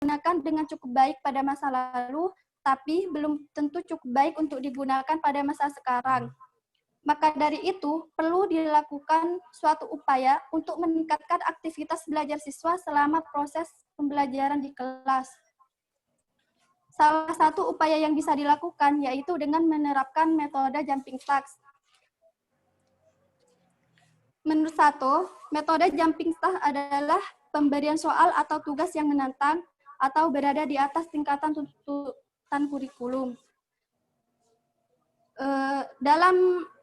digunakan dengan cukup baik pada masa lalu, tapi belum tentu cukup baik untuk digunakan pada masa sekarang. Maka dari itu, perlu dilakukan suatu upaya untuk meningkatkan aktivitas belajar siswa selama proses pembelajaran di kelas. Salah satu upaya yang bisa dilakukan yaitu dengan menerapkan metode jumping task. Menurut Sato, metode jumping task adalah pemberian soal atau tugas yang menantang atau berada di atas tingkatan tuntutan kurikulum.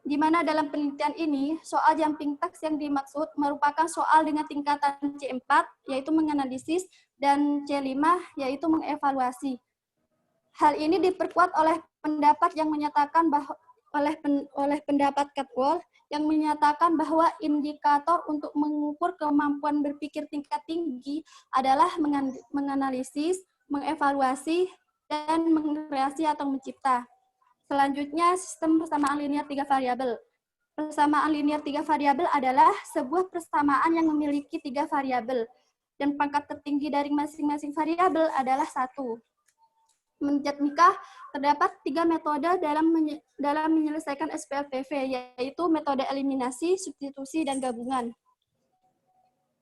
Di mana dalam penelitian ini, soal jumping task yang dimaksud merupakan soal dengan tingkatan C4, yaitu menganalisis, dan C5, yaitu mengevaluasi. Hal ini diperkuat oleh pendapat yang menyatakan bahwa oleh pendapat Catwall yang menyatakan bahwa indikator untuk mengukur kemampuan berpikir tingkat tinggi adalah menganalisis, mengevaluasi, dan mengkreasi atau mencipta. Selanjutnya, sistem persamaan linear 3 variabel. Persamaan linear 3 variabel adalah sebuah persamaan yang memiliki 3 variabel, dan pangkat tertinggi dari masing-masing variabel adalah 1. Menurut Mika, terdapat 3 metode dalam menyelesaikan SPLTV, yaitu metode eliminasi, substitusi, dan gabungan.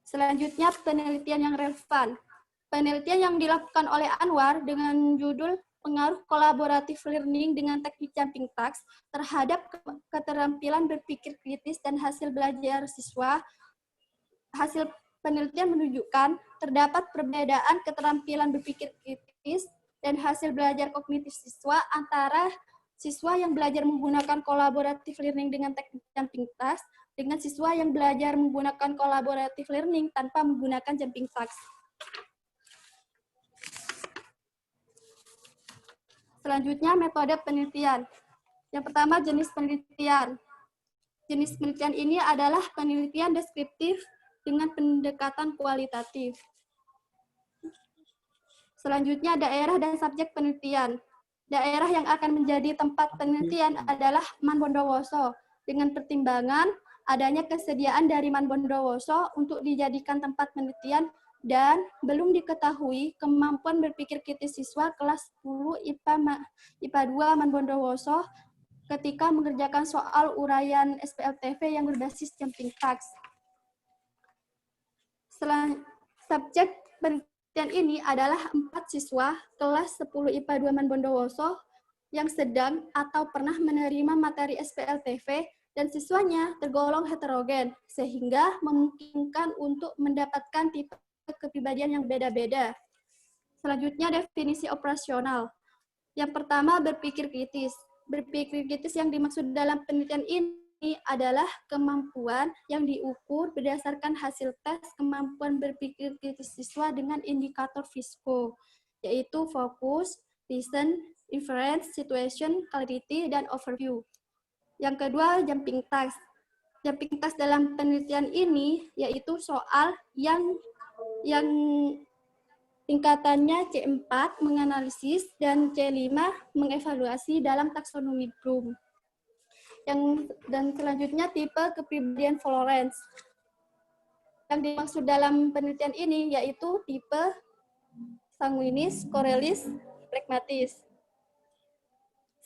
Selanjutnya, penelitian yang relevan. Penelitian yang dilakukan oleh Anwar dengan judul Pengaruh Kolaboratif Learning dengan Teknik Jumping Task terhadap keterampilan berpikir kritis dan hasil belajar siswa. Hasil penelitian menunjukkan terdapat perbedaan keterampilan berpikir kritis dan hasil belajar kognitif siswa antara siswa yang belajar menggunakan kolaboratif learning dengan teknik jumping task dengan siswa yang belajar menggunakan kolaboratif learning tanpa menggunakan jumping task. Selanjutnya, metode penelitian. Yang pertama, jenis penelitian. Jenis penelitian ini adalah penelitian deskriptif dengan pendekatan kualitatif. Selanjutnya, daerah dan subjek penelitian. Daerah yang akan menjadi tempat penelitian adalah Man Bondowoso, dengan pertimbangan adanya kesediaan dari Man Bondowoso untuk dijadikan tempat penelitian dan belum diketahui kemampuan berpikir kritis siswa kelas 10 IPA 2 Man Bondowoso ketika mengerjakan soal uraian SPLTV yang berbasis jumping task. Subjek penelitian ini adalah 4 siswa kelas 10 IPA 2 Man Bondowoso yang sedang atau pernah menerima materi SPLTV dan siswanya tergolong heterogen, sehingga memungkinkan untuk mendapatkan tipe kepribadian yang beda-beda. Selanjutnya, definisi operasional. Yang pertama, berpikir kritis. Berpikir kritis yang dimaksud dalam penelitian ini adalah kemampuan yang diukur berdasarkan hasil tes kemampuan berpikir kritis siswa dengan indikator FISCO, yaitu fokus, listen, inference, situation, clarity, dan overview. Yang kedua, jumping task. Jumping task dalam penelitian ini yaitu soal yang tingkatannya C4 menganalisis dan C5 mengevaluasi dalam taksonomi Bloom. Dan selanjutnya tipe kepribadian Florence. Yang dimaksud dalam penelitian ini yaitu tipe sanguinis, korelis, pragmatis.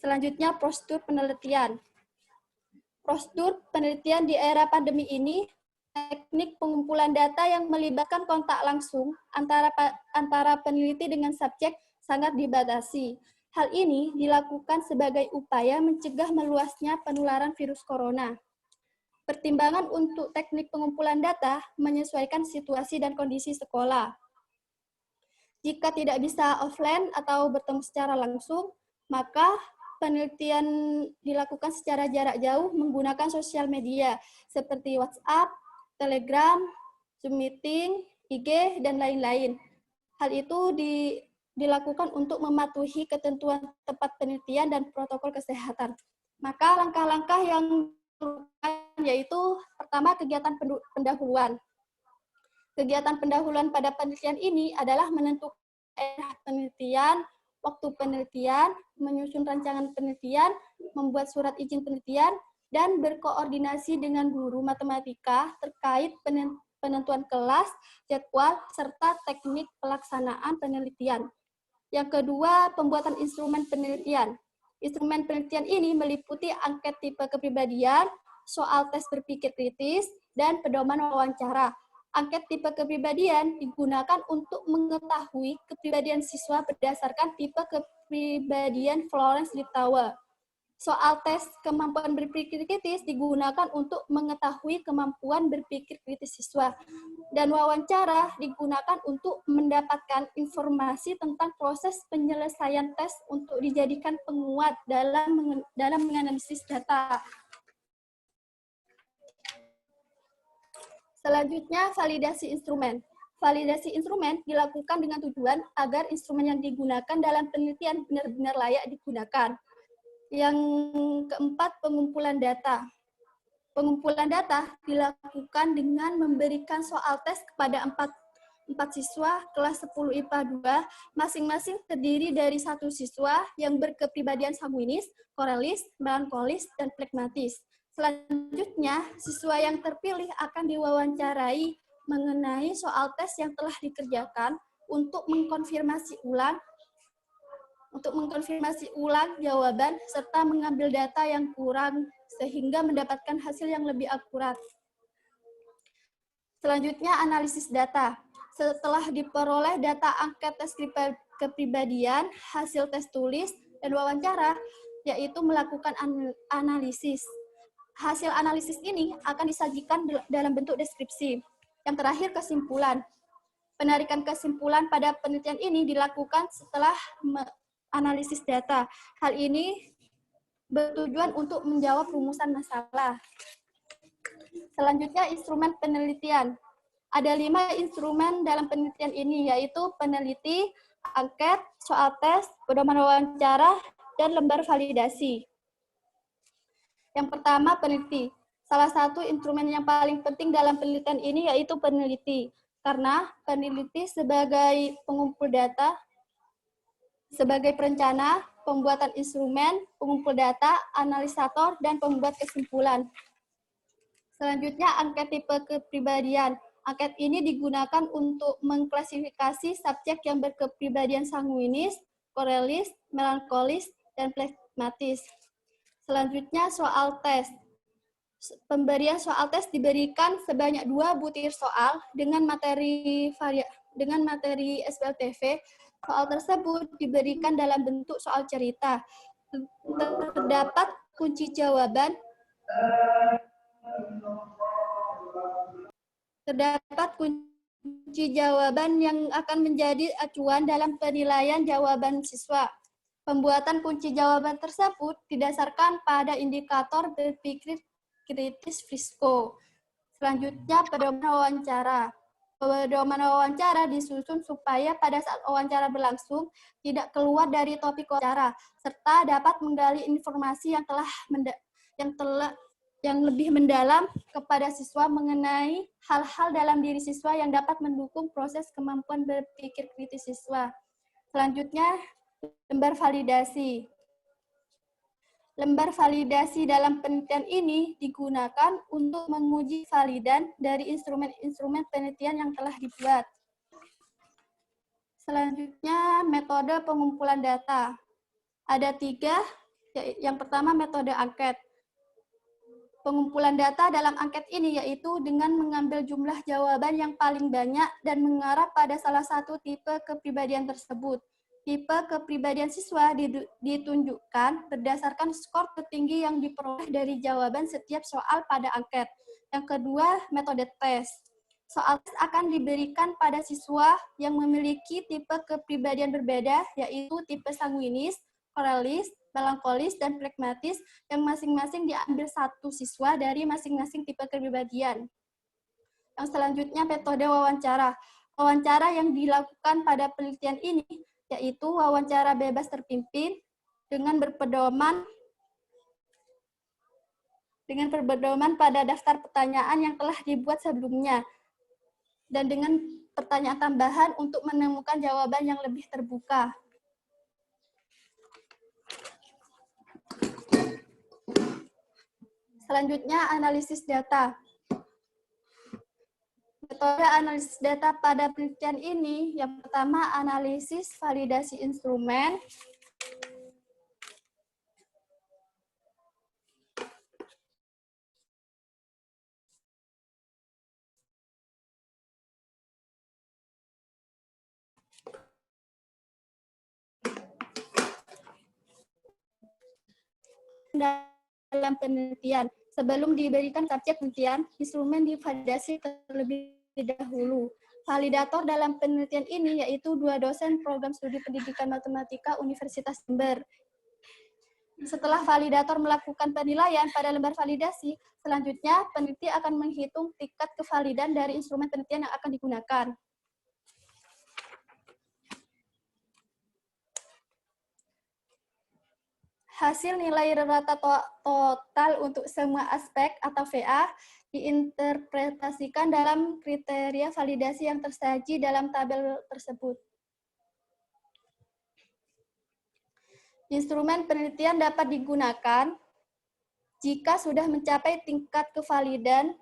Selanjutnya prosedur penelitian. Prosedur penelitian di era pandemi ini, teknik pengumpulan data yang melibatkan kontak langsung antara peneliti dengan subjek sangat dibatasi. Hal ini dilakukan sebagai upaya mencegah meluasnya penularan virus corona. Pertimbangan untuk teknik pengumpulan data menyesuaikan situasi dan kondisi sekolah. Jika tidak bisa offline atau bertemu secara langsung, maka penelitian dilakukan secara jarak jauh menggunakan sosial media seperti WhatsApp, Telegram, Zoom Meeting, IG, dan lain-lain. Hal itu dilakukan untuk mematuhi ketentuan tempat penelitian dan protokol kesehatan. Maka langkah-langkah yang dilakukan yaitu pertama, kegiatan pendahuluan. Kegiatan pendahuluan pada penelitian ini adalah menentukan daerah penelitian, waktu penelitian, menyusun rancangan penelitian, membuat surat izin penelitian, dan berkoordinasi dengan guru matematika terkait penentuan kelas, jadwal, serta teknik pelaksanaan penelitian. Yang kedua, pembuatan instrumen penelitian. Instrumen penelitian ini meliputi angket tipe kepribadian, soal tes berpikir kritis, dan pedoman wawancara. Angket tipe kepribadian digunakan untuk mengetahui kepribadian siswa berdasarkan tipe kepribadian Florence Littauer. Soal tes kemampuan berpikir kritis digunakan untuk mengetahui kemampuan berpikir kritis siswa. Dan wawancara digunakan untuk mendapatkan informasi tentang proses penyelesaian tes untuk dijadikan penguat dalam menganalisis data. Selanjutnya, validasi instrumen. Validasi instrumen dilakukan dengan tujuan agar instrumen yang digunakan dalam penelitian benar-benar layak digunakan. Yang keempat, pengumpulan data. Pengumpulan data dilakukan dengan memberikan soal tes kepada empat siswa kelas 10 IPA 2, masing-masing terdiri dari satu siswa yang berkepribadian sanguinis, korelis, melankolis, dan flegmatis. Selanjutnya, siswa yang terpilih akan diwawancarai mengenai soal tes yang telah dikerjakan untuk mengkonfirmasi ulang jawaban serta mengambil data yang kurang sehingga mendapatkan hasil yang lebih akurat. Selanjutnya, analisis data. Setelah diperoleh data angket tes kepribadian, hasil tes tulis, dan wawancara, yaitu melakukan analisis. Hasil analisis ini akan disajikan dalam bentuk deskripsi. Yang terakhir, kesimpulan. Penarikan kesimpulan pada penelitian ini dilakukan setelah analisis data. Hal ini bertujuan untuk menjawab rumusan masalah. Selanjutnya, instrumen penelitian. Ada 5 instrumen dalam penelitian ini, yaitu peneliti, angket, soal tes, pedoman wawancara, dan lembar validasi. Yang pertama, peneliti. Salah satu instrumen yang paling penting dalam penelitian ini yaitu peneliti. Karena peneliti sebagai pengumpul data, sebagai perencana, pembuatan instrumen, pengumpul data, analisator, dan pembuat kesimpulan. Selanjutnya, angket tipe kepribadian. Angket ini digunakan untuk mengklasifikasi subjek yang berkepribadian sanguinis, korelis, melankolis, dan flegmatis. Selanjutnya, soal tes. Pemberian soal tes diberikan sebanyak 2 butir soal dengan materi SPLTV. Soal tersebut diberikan dalam bentuk soal cerita. Terdapat kunci jawaban. Yang akan menjadi acuan dalam penilaian jawaban siswa. Pembuatan kunci jawaban tersebut didasarkan pada indikator berpikir kritis Frisco. Selanjutnya, pedoman wawancara. Pedoman wawancara disusun supaya pada saat wawancara berlangsung tidak keluar dari topik wawancara, serta dapat menggali informasi yang lebih mendalam kepada siswa mengenai hal-hal dalam diri siswa yang dapat mendukung proses kemampuan berpikir kritis siswa. Selanjutnya, lembar validasi. Lembar validasi dalam penelitian ini digunakan untuk menguji validan dari instrumen-instrumen penelitian yang telah dibuat. Selanjutnya, metode pengumpulan data. Ada 3. Yang pertama, metode angket. Pengumpulan data dalam angket ini yaitu dengan mengambil jumlah jawaban yang paling banyak dan mengarah pada salah satu tipe kepribadian tersebut. Tipe kepribadian siswa ditunjukkan berdasarkan skor tertinggi yang diperoleh dari jawaban setiap soal pada angket. Yang kedua, metode tes. Soal tes akan diberikan pada siswa yang memiliki tipe kepribadian berbeda, yaitu tipe sanguinis, korelis, melankolis, dan flegmatis, yang masing-masing diambil satu siswa dari masing-masing tipe kepribadian. Yang selanjutnya, metode wawancara. Wawancara yang dilakukan pada penelitian ini yaitu wawancara bebas terpimpin dengan berpedoman pada daftar pertanyaan yang telah dibuat sebelumnya dan dengan pertanyaan tambahan untuk menemukan jawaban yang lebih terbuka. Selanjutnya, analisis data. Metode analisis data pada penelitian ini, yang pertama analisis validasi instrumen, dalam penelitian. Sebelum diberikan subjek penelitian, instrumen divalidasi terlebih dahulu. Validator dalam penelitian ini yaitu 2 dosen program studi pendidikan matematika Universitas Jember. Setelah validator melakukan penilaian pada lembar validasi, selanjutnya peneliti akan menghitung tingkat kevalidan dari instrumen penelitian yang akan digunakan. Hasil nilai rata total untuk semua aspek atau VA diinterpretasikan dalam kriteria validasi yang tersaji dalam tabel tersebut. Instrumen penelitian dapat digunakan jika sudah mencapai tingkat kevalidan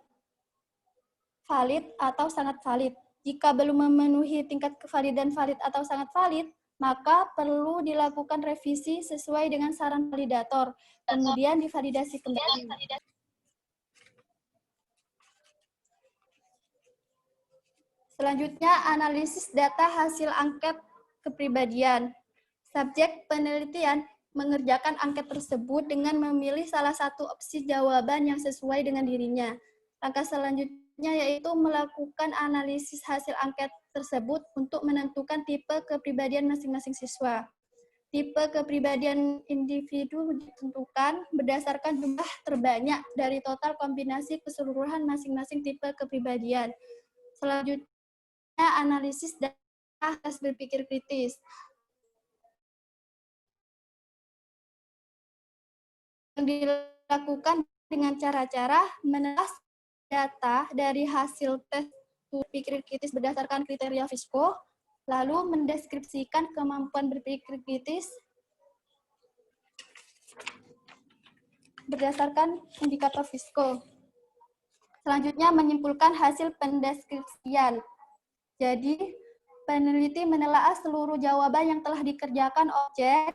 valid atau sangat valid. Jika belum memenuhi tingkat kevalidan valid atau sangat valid, maka perlu dilakukan revisi sesuai dengan saran validator, kemudian divalidasi kembali. Selanjutnya, analisis data hasil angket kepribadian. Subjek penelitian mengerjakan angket tersebut dengan memilih salah satu opsi jawaban yang sesuai dengan dirinya. Langkah selanjutnya yaitu melakukan analisis hasil angket tersebut untuk menentukan tipe kepribadian masing-masing siswa. Tipe kepribadian individu ditentukan berdasarkan jumlah terbanyak dari total kombinasi keseluruhan masing-masing tipe kepribadian. Selanjutnya, analisis data atas berpikir kritis. Yang dilakukan dengan cara-cara menelaah data dari hasil tes berpikir kritis berdasarkan kriteria Fishko, lalu mendeskripsikan kemampuan berpikir kritis berdasarkan indikator Fishko. Selanjutnya menyimpulkan hasil pendeskripsian. Jadi, peneliti menelaah seluruh jawaban yang telah dikerjakan objek.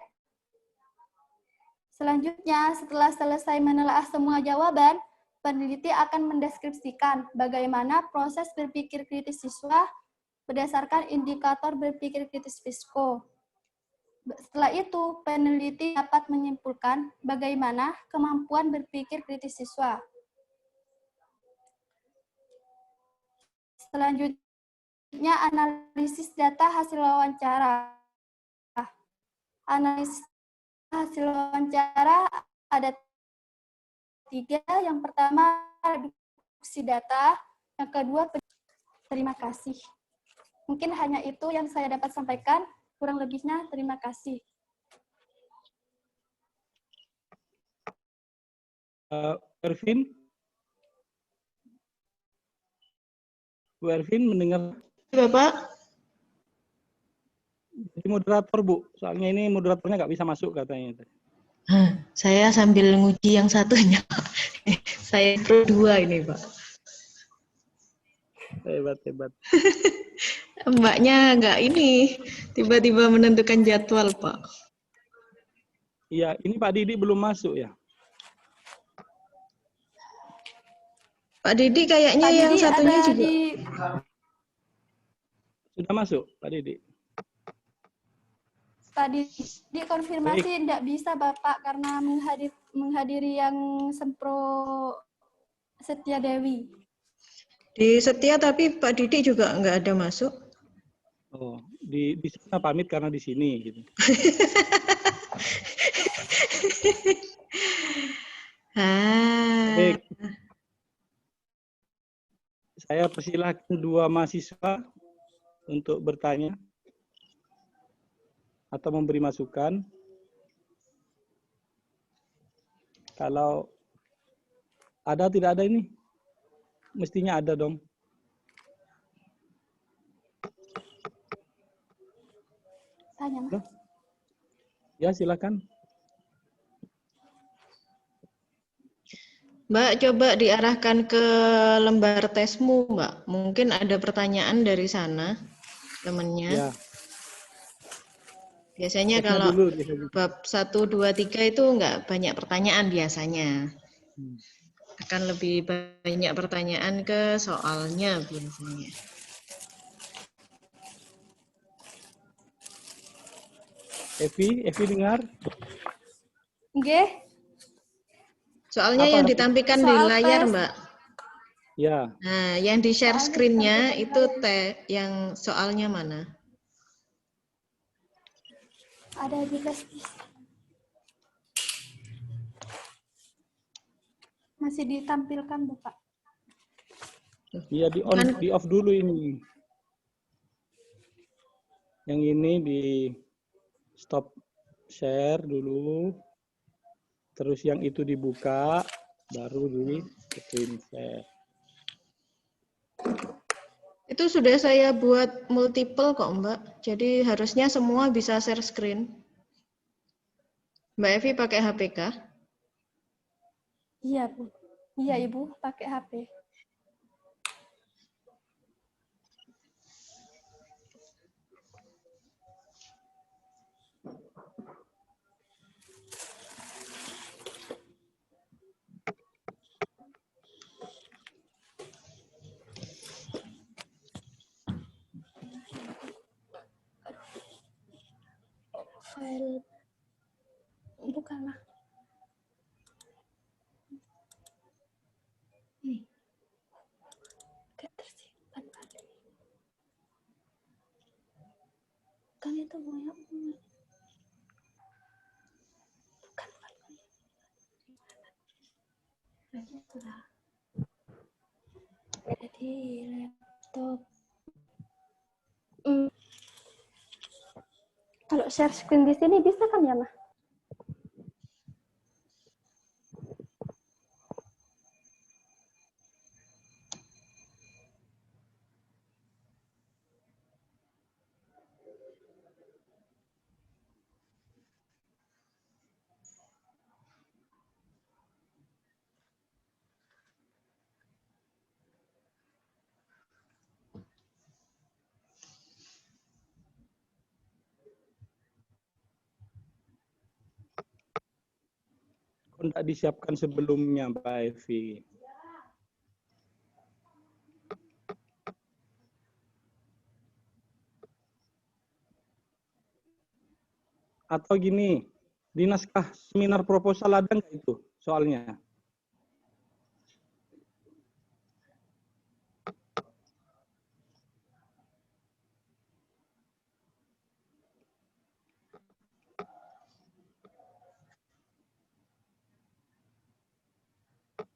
Selanjutnya, setelah selesai menelaah semua jawaban, peneliti akan mendeskripsikan bagaimana proses berpikir kritis siswa berdasarkan indikator berpikir kritis Fishko. Setelah itu, peneliti dapat menyimpulkan bagaimana kemampuan berpikir kritis siswa. Selanjutnya, analisis data hasil wawancara. Analisis hasil wawancara ada 3. Yang pertama, reduksi data. Yang kedua, terima kasih. Mungkin hanya itu yang saya dapat sampaikan. Kurang lebihnya, terima kasih. Ervin? Bu Ervin mendengar? Bapak? Jadi moderator, Bu. Soalnya ini moderatornya nggak bisa masuk katanya. Saya sambil nguji yang satunya. Saya pro 2 ini, Pak. Hebat. Mbaknya nggak ini, tiba-tiba menentukan jadwal, Pak. Iya, ini Pak Didi belum masuk ya? Pak Didi kayaknya Pak yang Didi satunya ada juga. Sudah masuk, Pak Didi? Pak Didi konfirmasi tidak bisa Bapak karena menghadiri yang Sempro Setia Dewi. Di Setia tapi Pak Didi juga nggak ada masuk. Oh, di sana pamit karena di sini gitu. Baik. Saya persilahkan 2 mahasiswa untuk bertanya atau memberi masukan. Kalau ada tidak ada ini? Mestinya ada dong. Tanya, Mas. Ya, silakan. Mbak, coba diarahkan ke lembar tesmu, Mbak. Mungkin ada pertanyaan dari sana, temennya. Ya, Biasanya tesnya kalau dulu biasanya. bab 1, 2, 3 itu nggak banyak pertanyaan biasanya. Hmm. Akan lebih banyak pertanyaan ke soalnya biasanya. Evi dengar? Nggih, Soalnya Apa? yang ditampilkan di soal layar, tes. Mbak. Ya, Nah, yang di share Soalnya screen-nya ditampilkan itu layar. yang soalnya mana? Ada di tes. Masih ditampilkan, Bapak. iya Kan di off dulu ini. Yang ini di stop share dulu. Terus yang itu dibuka, baru di screen share. itu sudah saya buat multiple kok, Mbak. Jadi harusnya semua bisa share screen. Mbak Evi pakai HP kah? Iya, Bu. Iya, Ibu, pakai HP. File bukanlah. Gak tersimpan lagi. Kan itu banyak banget. Bukan file. Itulah. Jadi laptop. Kalau share screen di sini bisa kan ya, Mah? Kok tidak disiapkan sebelumnya, Mbak Evi? Atau gini, di naskah seminar proposal ada nggak itu soalnya?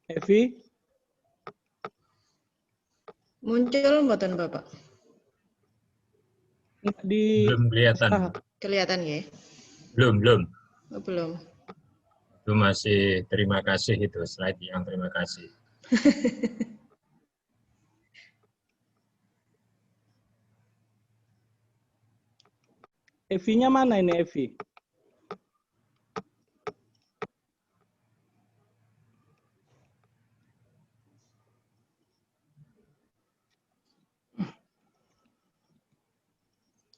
Evi? Muncul mboten Bapak? Nggak di Belum kelihatan. naskah. Kelihatan ya? Belum. Oh, belum. Itu masih terima kasih itu, slide yang terima kasih. Evi-nya mana ini Evi?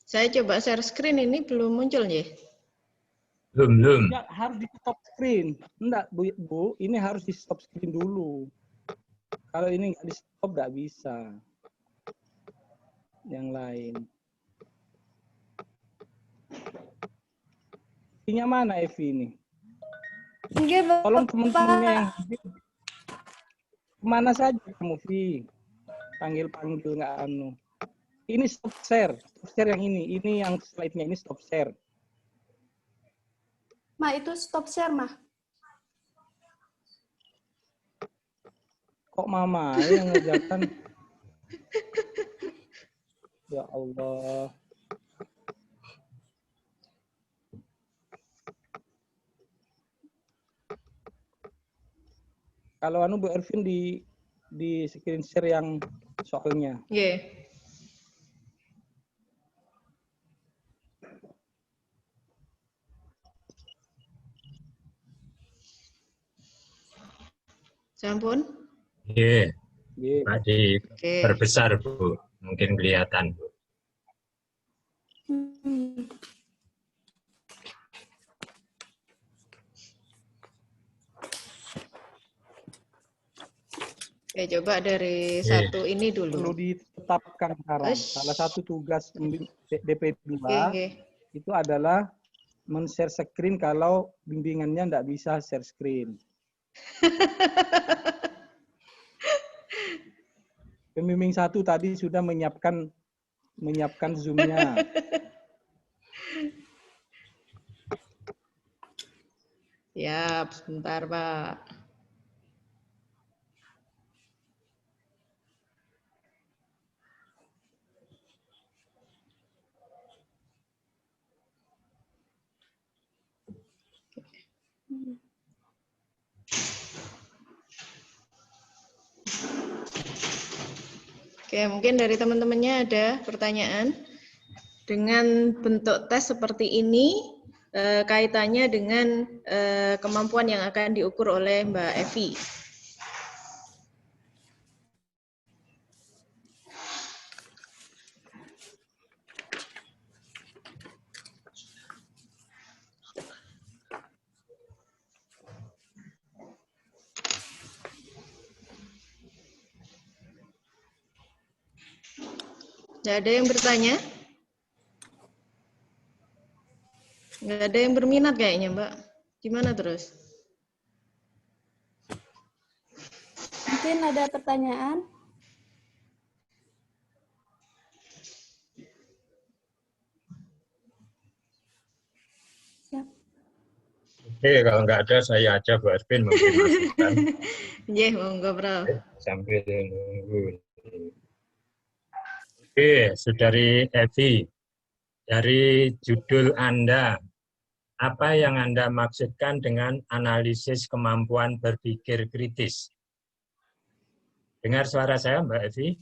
Saya coba share screen ini belum muncul ya? Belum. Ya, harus di stop screen. Enggak, Bu, ini harus di stop screen dulu. Kalau ini nggak di stop, nggak bisa. Yang lain. Evi-nya mana Evi ini? Nggih, Tolong teman-temannya yang Bapak. hadir. Kemana saja kamu, Vi? Panggil-panggil nggak anu. Ini stop share. Stop share yang ini. Ini yang slide-nya ini stop share. Mah, itu stop share, Mah. Kok Mama yang ngerjakan? Ya Allah. Kalau anu Bu Ervin di screen share yang soalnya. Iya. Sampun? Oke, Nggih. Pak di Oke. perbesar Bu, mungkin kelihatan Bu. Oke, coba dari Oke. satu ini dulu. Perlu ditetapkan sekarang. Wes. Salah satu tugas DP2 Oke, oke. itu adalah men-share screen kalau bimbingannya tidak bisa share screen. Pembimbing 1 tadi sudah menyiapkan Zoom-nya. Siap, sebentar Pak. Oke, mungkin dari teman-temannya ada pertanyaan. Dengan bentuk tes seperti ini, kaitannya dengan kemampuan yang akan diukur oleh Mbak Evi. Nggak ada yang bertanya? Nggak ada yang berminat kayaknya, Mbak. Gimana terus? Mungkin ada pertanyaan? Siap. Oke, kalau nggak ada saya aja Bu Arvin mungkin masukkan Nggih, monggo, Bro. sambil nunggu. Oke, Saudari Evi, dari judul Anda, apa yang Anda maksudkan dengan analisis kemampuan berpikir kritis? Dengar suara saya, Mbak Evi?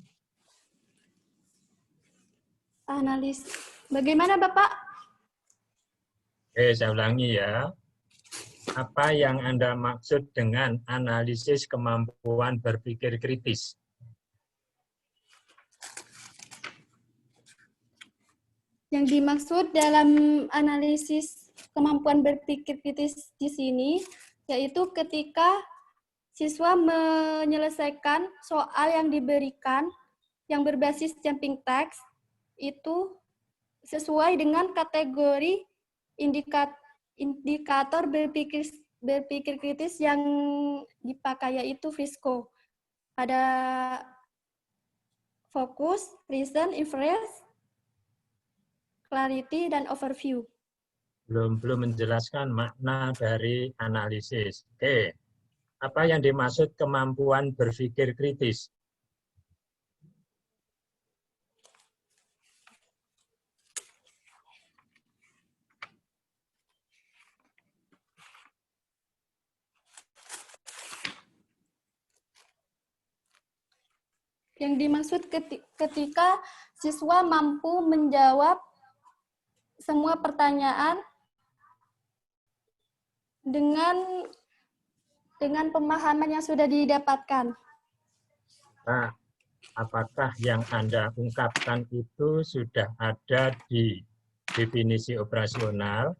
Analis. Bagaimana Bapak? Oke, saya ulangi ya. Apa yang Anda maksud dengan analisis kemampuan berpikir kritis? Yang dimaksud dalam analisis kemampuan berpikir kritis di sini, yaitu ketika siswa menyelesaikan soal yang diberikan yang berbasis jumping text, itu sesuai dengan kategori indikator berpikir kritis yang dipakai, yaitu Frisco. Ada fokus, reason, inference, clarity, dan overview. Belum menjelaskan makna dari analisis. Oke, apa yang dimaksud kemampuan berpikir kritis? Yang dimaksud ketika siswa mampu menjawab semua pertanyaan dengan pemahaman yang sudah didapatkan. Nah, apakah yang Anda ungkapkan itu sudah ada di definisi operasional?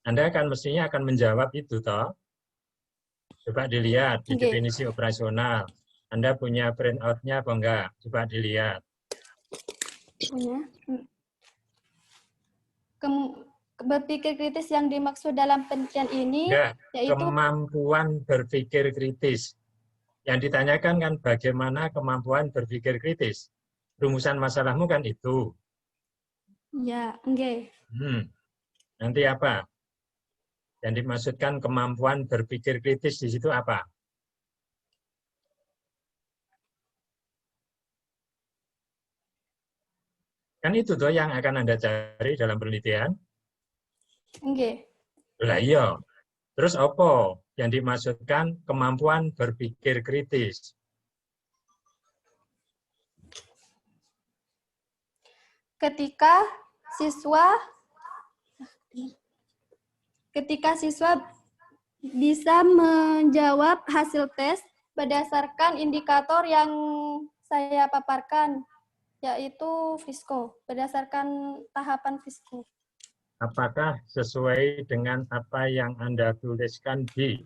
Anda kan mestinya akan menjawab itu, toh? Coba dilihat di Oke. definisi operasional. Anda punya printout-nya apa enggak? Coba dilihat. Punya. Berpikir kritis yang dimaksud dalam penelitian ini, Enggak, yaitu kemampuan berpikir kritis. Yang ditanyakan kan bagaimana kemampuan berpikir kritis. Rumusan masalahmu kan itu. ya, enggak. Nanti apa? Yang dimaksudkan kemampuan berpikir kritis di situ apa? Kan itu tuh yang akan Anda cari dalam penelitian. Enggak. Lah iya. Terus apa yang dimaksudkan kemampuan berpikir kritis? Ketika siswa bisa menjawab hasil tes berdasarkan indikator yang saya paparkan, yaitu FISCO, berdasarkan tahapan FISCO. Apakah sesuai dengan apa yang Anda tuliskan di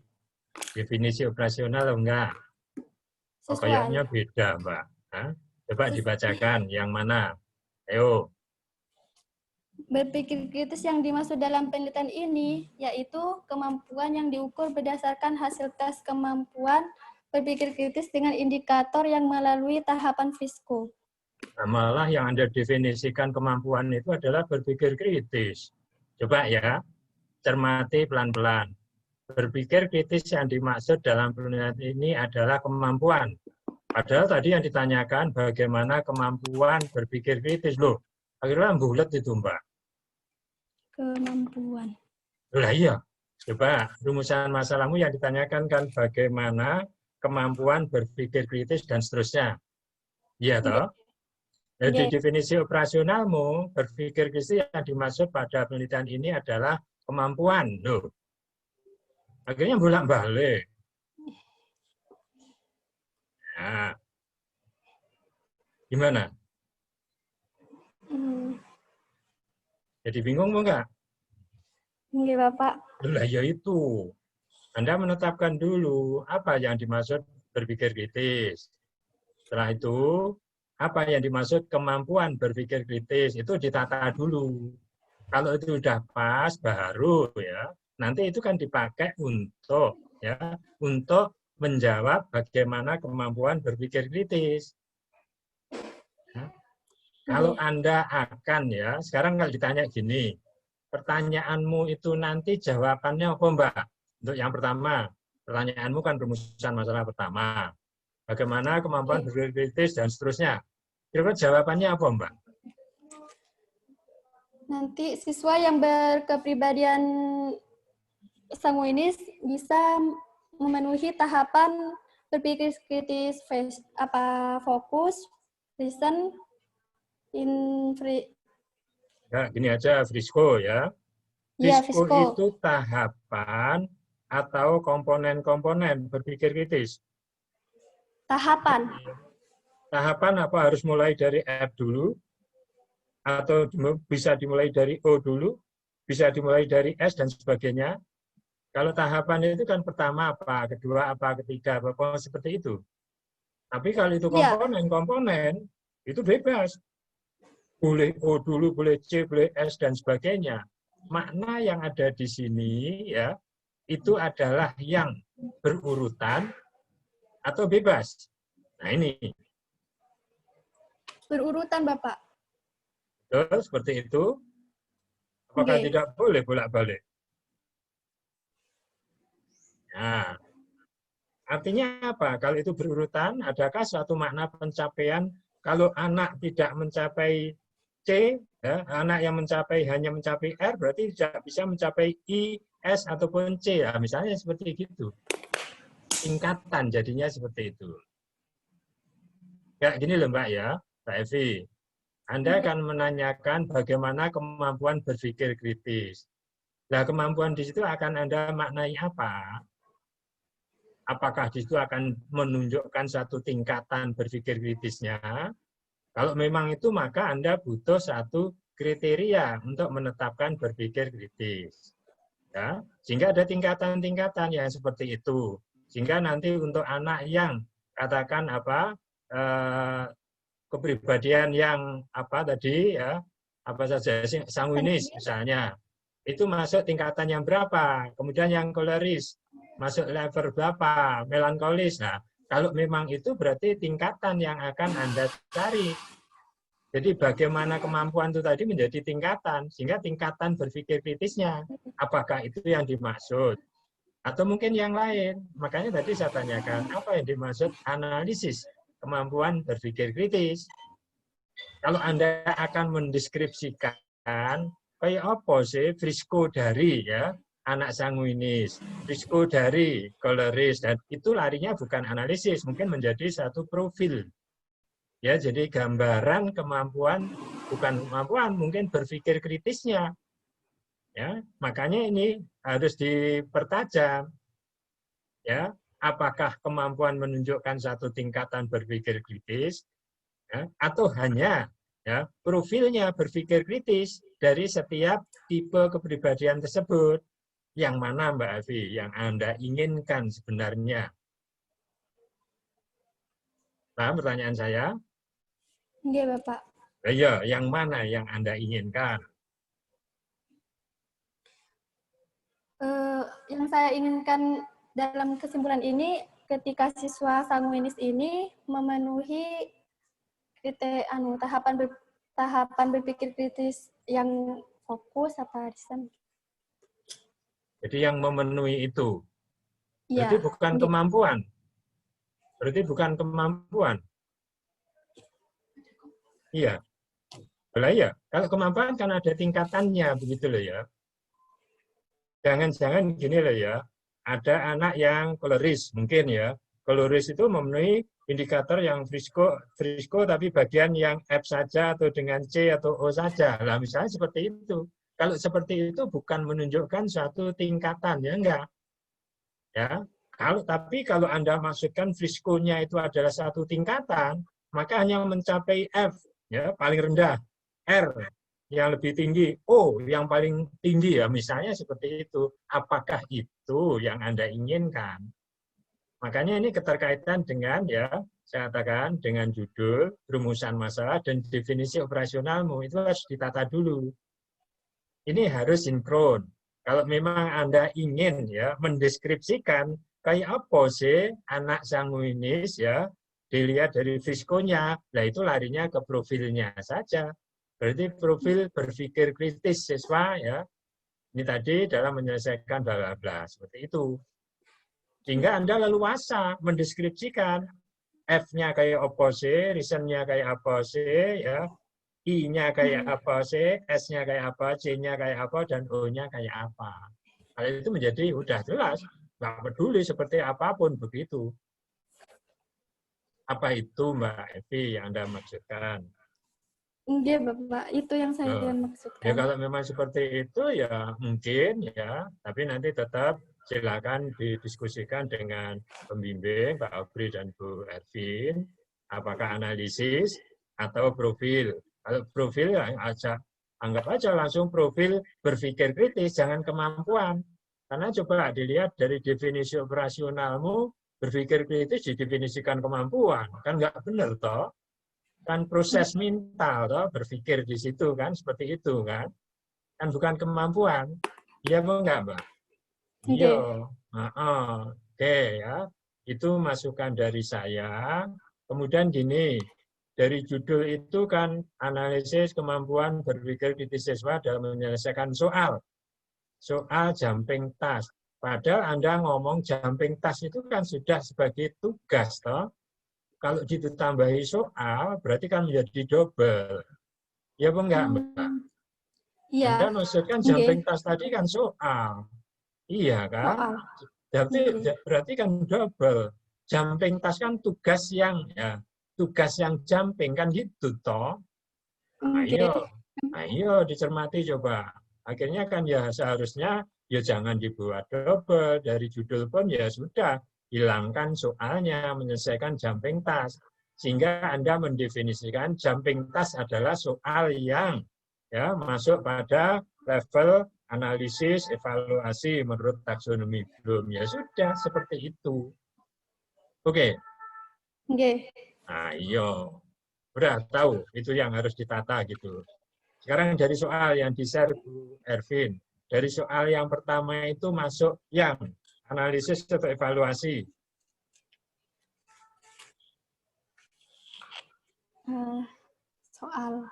definisi operasional atau enggak? Oh, Sesuai. kayaknya beda, Mbak. Hah? Coba dibacakan yang mana? Ayo. Berpikir kritis yang dimaksud dalam penelitian ini yaitu kemampuan yang diukur berdasarkan hasil tes kemampuan berpikir kritis dengan indikator yang melalui tahapan FISCO. Nah, malah yang Anda definisikan kemampuan itu adalah berpikir kritis. Coba ya, cermati pelan-pelan. Berpikir kritis yang dimaksud dalam penelitian ini adalah kemampuan. Padahal tadi yang ditanyakan bagaimana kemampuan berpikir kritis. Loh, akhirnya bulat itu, Mbak. Kemampuan. Lah iya, coba rumusan masalahmu yang ditanyakan kan bagaimana kemampuan berpikir kritis dan seterusnya. Iya toh? Jadi definisi operasionalmu berpikir kritis yang dimaksud pada penelitian ini adalah kemampuan. Loh. Akhirnya bolak-balik. Nah. Gimana? Jadi bingung enggak? Enggak, Bapak. Lah ya itu. Anda menetapkan dulu apa yang dimaksud berpikir kritis. Setelah itu, apa yang dimaksud kemampuan berpikir kritis itu ditata dulu. Kalau itu sudah pas, baru ya. Nanti itu kan dipakai untuk menjawab bagaimana kemampuan berpikir kritis. Ya. Kalau Anda akan ya, sekarang kalau ditanya gini, pertanyaanmu itu nanti jawabannya apa, Mbak? Untuk yang pertama, pertanyaanmu kan rumusan masalah pertama. Bagaimana kemampuan berpikir kritis dan seterusnya. Kira-kira jawabannya apa, Mbak? Nanti siswa yang berkepribadian sanguinis bisa memenuhi tahapan berpikir kritis, fokus, reason, Ya, gini aja, FISCO ya. FISCO itu tahapan atau komponen-komponen berpikir kritis. Tahapan. Tahapan apa harus mulai dari F dulu? Atau bisa dimulai dari O dulu? Bisa dimulai dari S dan sebagainya? Kalau tahapan itu kan pertama apa, kedua apa, ketiga apa, seperti itu. Tapi kalau itu komponen-komponen, itu bebas. Boleh O dulu, boleh C, boleh S, dan sebagainya. Makna yang ada di sini ya itu adalah yang berurutan atau bebas. Nah ini. Berurutan, Bapak. Betul, seperti itu. Apakah tidak boleh bolak-balik? Nah, artinya apa? Kalau itu berurutan, adakah suatu makna pencapaian kalau anak tidak mencapai C, ya, anak yang hanya mencapai R, berarti tidak bisa mencapai I, S, ataupun C. Ya, misalnya seperti itu. Tingkatan jadinya seperti itu. Kayak gini loh Mbak ya, Mbak Evi. Anda akan menanyakan bagaimana kemampuan berpikir kritis. Nah, kemampuan di situ akan Anda maknai apa? Apakah di situ akan menunjukkan satu tingkatan berpikir kritisnya? Kalau memang itu, maka Anda butuh satu kriteria untuk menetapkan berpikir kritis. Ya, sehingga ada tingkatan-tingkatan yang seperti itu. Sehingga nanti untuk anak yang katakan kepribadian yang tadi ya, apa saja sanguinis misalnya, itu masuk tingkatan yang berapa? Kemudian yang koleris masuk level berapa, melankolis. Nah, kalau memang itu berarti tingkatan yang akan Anda cari. Jadi bagaimana kemampuan itu tadi menjadi tingkatan, sehingga tingkatan berpikir kritisnya, apakah itu yang dimaksud? Atau mungkin yang lain. Makanya tadi saya tanyakan, apa yang dimaksud analisis kemampuan berpikir kritis? Kalau Anda akan mendeskripsikan, kayak apa sih FISCO dari ya, anak sanguinis, FISCO dari koleris, dan itu larinya bukan analisis, mungkin menjadi satu profil. Ya, jadi gambaran kemampuan, bukan kemampuan, mungkin berpikir kritisnya. Ya, makanya ini harus dipertajam. ya, apakah kemampuan menunjukkan satu tingkatan berpikir kritis, ya, atau hanya ya profilnya berpikir kritis dari setiap tipe kepribadian tersebut. Yang mana Mbak Afi yang Anda inginkan sebenarnya? Paham pertanyaan saya? Iya, Bapak. Ya, yang mana yang Anda inginkan? Yang saya inginkan dalam kesimpulan ini, ketika siswa sanguinis ini memenuhi tahapan berpikir kritis yang fokus apa Risan? Jadi yang memenuhi itu. Berarti Iya. bukan kemampuan. Berarti bukan kemampuan. Iya. Lah ya, kalau kemampuan kan ada tingkatannya begitu loh ya. Jangan-jangan gini loh ya. Ada anak yang koleris mungkin ya. Koleris itu memenuhi indikator yang Frisco tapi bagian yang F saja atau dengan C atau O saja. Lah misalnya seperti itu. Kalau seperti itu bukan menunjukkan suatu tingkatan, ya enggak. Ya, tapi kalau Anda maksudkan Frisco-nya itu adalah satu tingkatan, maka hanya mencapai F, ya, paling rendah, R yang lebih tinggi, O yang paling tinggi, ya, misalnya seperti itu. Apakah itu yang Anda inginkan? Makanya ini keterkaitan dengan, ya, saya katakan dengan judul, rumusan masalah dan definisi operasionalmu itu harus ditata dulu. Ini harus sinkron. Kalau memang Anda ingin ya mendeskripsikan kayak apa sih anak sanguinis ya, dilihat dari Frisco-nya, nah itu larinya ke profilnya saja. Berarti profil berpikir kritis siswa ya. Ini tadi dalam menyelesaikan bla bla bla seperti itu. Sehingga Anda leluasa mendeskripsikan F-nya kayak apa sih, reason-nya kayak apa sih ya. I-nya kayak apa sih, S-nya kayak apa, C-nya kayak apa, dan O-nya kayak apa. Kalau itu menjadi udah jelas, nggak peduli seperti apapun begitu. Apa itu Mbak Evi yang Anda maksudkan? Iya, Bapak. Itu yang saya maksudkan. Ya kalau memang seperti itu ya mungkin ya, tapi nanti tetap silakan didiskusikan dengan pembimbing Pak Aubrey dan Bu Ervin, apakah analisis atau profil. Kalau profil ya anggap aja langsung profil berpikir kritis, jangan kemampuan. Karena coba dilihat dari definisi operasionalmu, berpikir kritis didefinisikan kemampuan. Kan nggak benar toh. Kan proses mental toh, berpikir di situ kan, seperti itu kan. Kan bukan kemampuan. Iya apa enggak, Mbak? Iya. Oke ya. Itu masukan dari saya. Kemudian gini, dari judul itu kan analisis kemampuan berpikir kritis siswa dalam menyelesaikan soal. Soal jumping task. Padahal Anda ngomong jumping task itu kan sudah sebagai tugas, toh. Kalau ditambahi soal, berarti kan menjadi double. Ya apa enggak, Mbak? Iya. Anda maksudkan jumping task tadi kan soal. Iya kan? Berarti kan double. Jumping task kan tugas yang ya, tugas yang jumping kan gitu toh. Ayo dicermati coba. Akhirnya kan ya seharusnya ya jangan dibuat double, dari judul pun ya sudah hilangkan soalnya, menyelesaikan jumping task. Sehingga Anda mendefinisikan jumping task adalah soal yang ya masuk pada level analisis, evaluasi menurut taksonomi Bloom. Ya sudah seperti itu. Oke. Oke. Ayo. Udah tahu itu yang harus ditata gitu. Sekarang dari soal yang di-share Bu Ervin. Dari soal yang pertama itu masuk yang analisis atau evaluasi. Soal.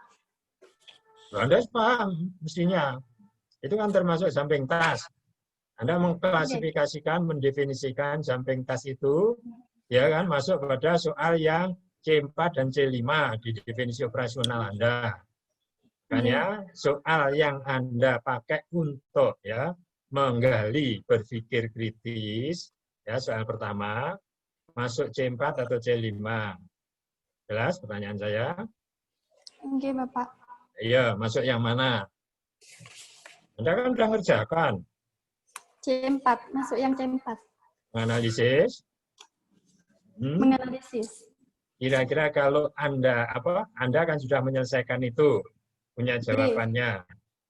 Anda paham mestinya. Itu kan termasuk jumping task. Anda mengklasifikasikan, mendefinisikan jumping task itu, ya kan, masuk pada soal yang C4 dan C5 di definisi operasional Anda. Kan ya, soal yang Anda pakai untuk ya menggali berpikir kritis, ya soal pertama, masuk C4 atau C5. Jelas pertanyaan saya? Oke, Bapak. Iya, masuk yang mana? Anda kan sudah ngerjakan. C4, masuk yang C4. Menganalisis. Menganalisis. Kira-kira kalau Anda kan sudah menyelesaikan itu, punya jawabannya.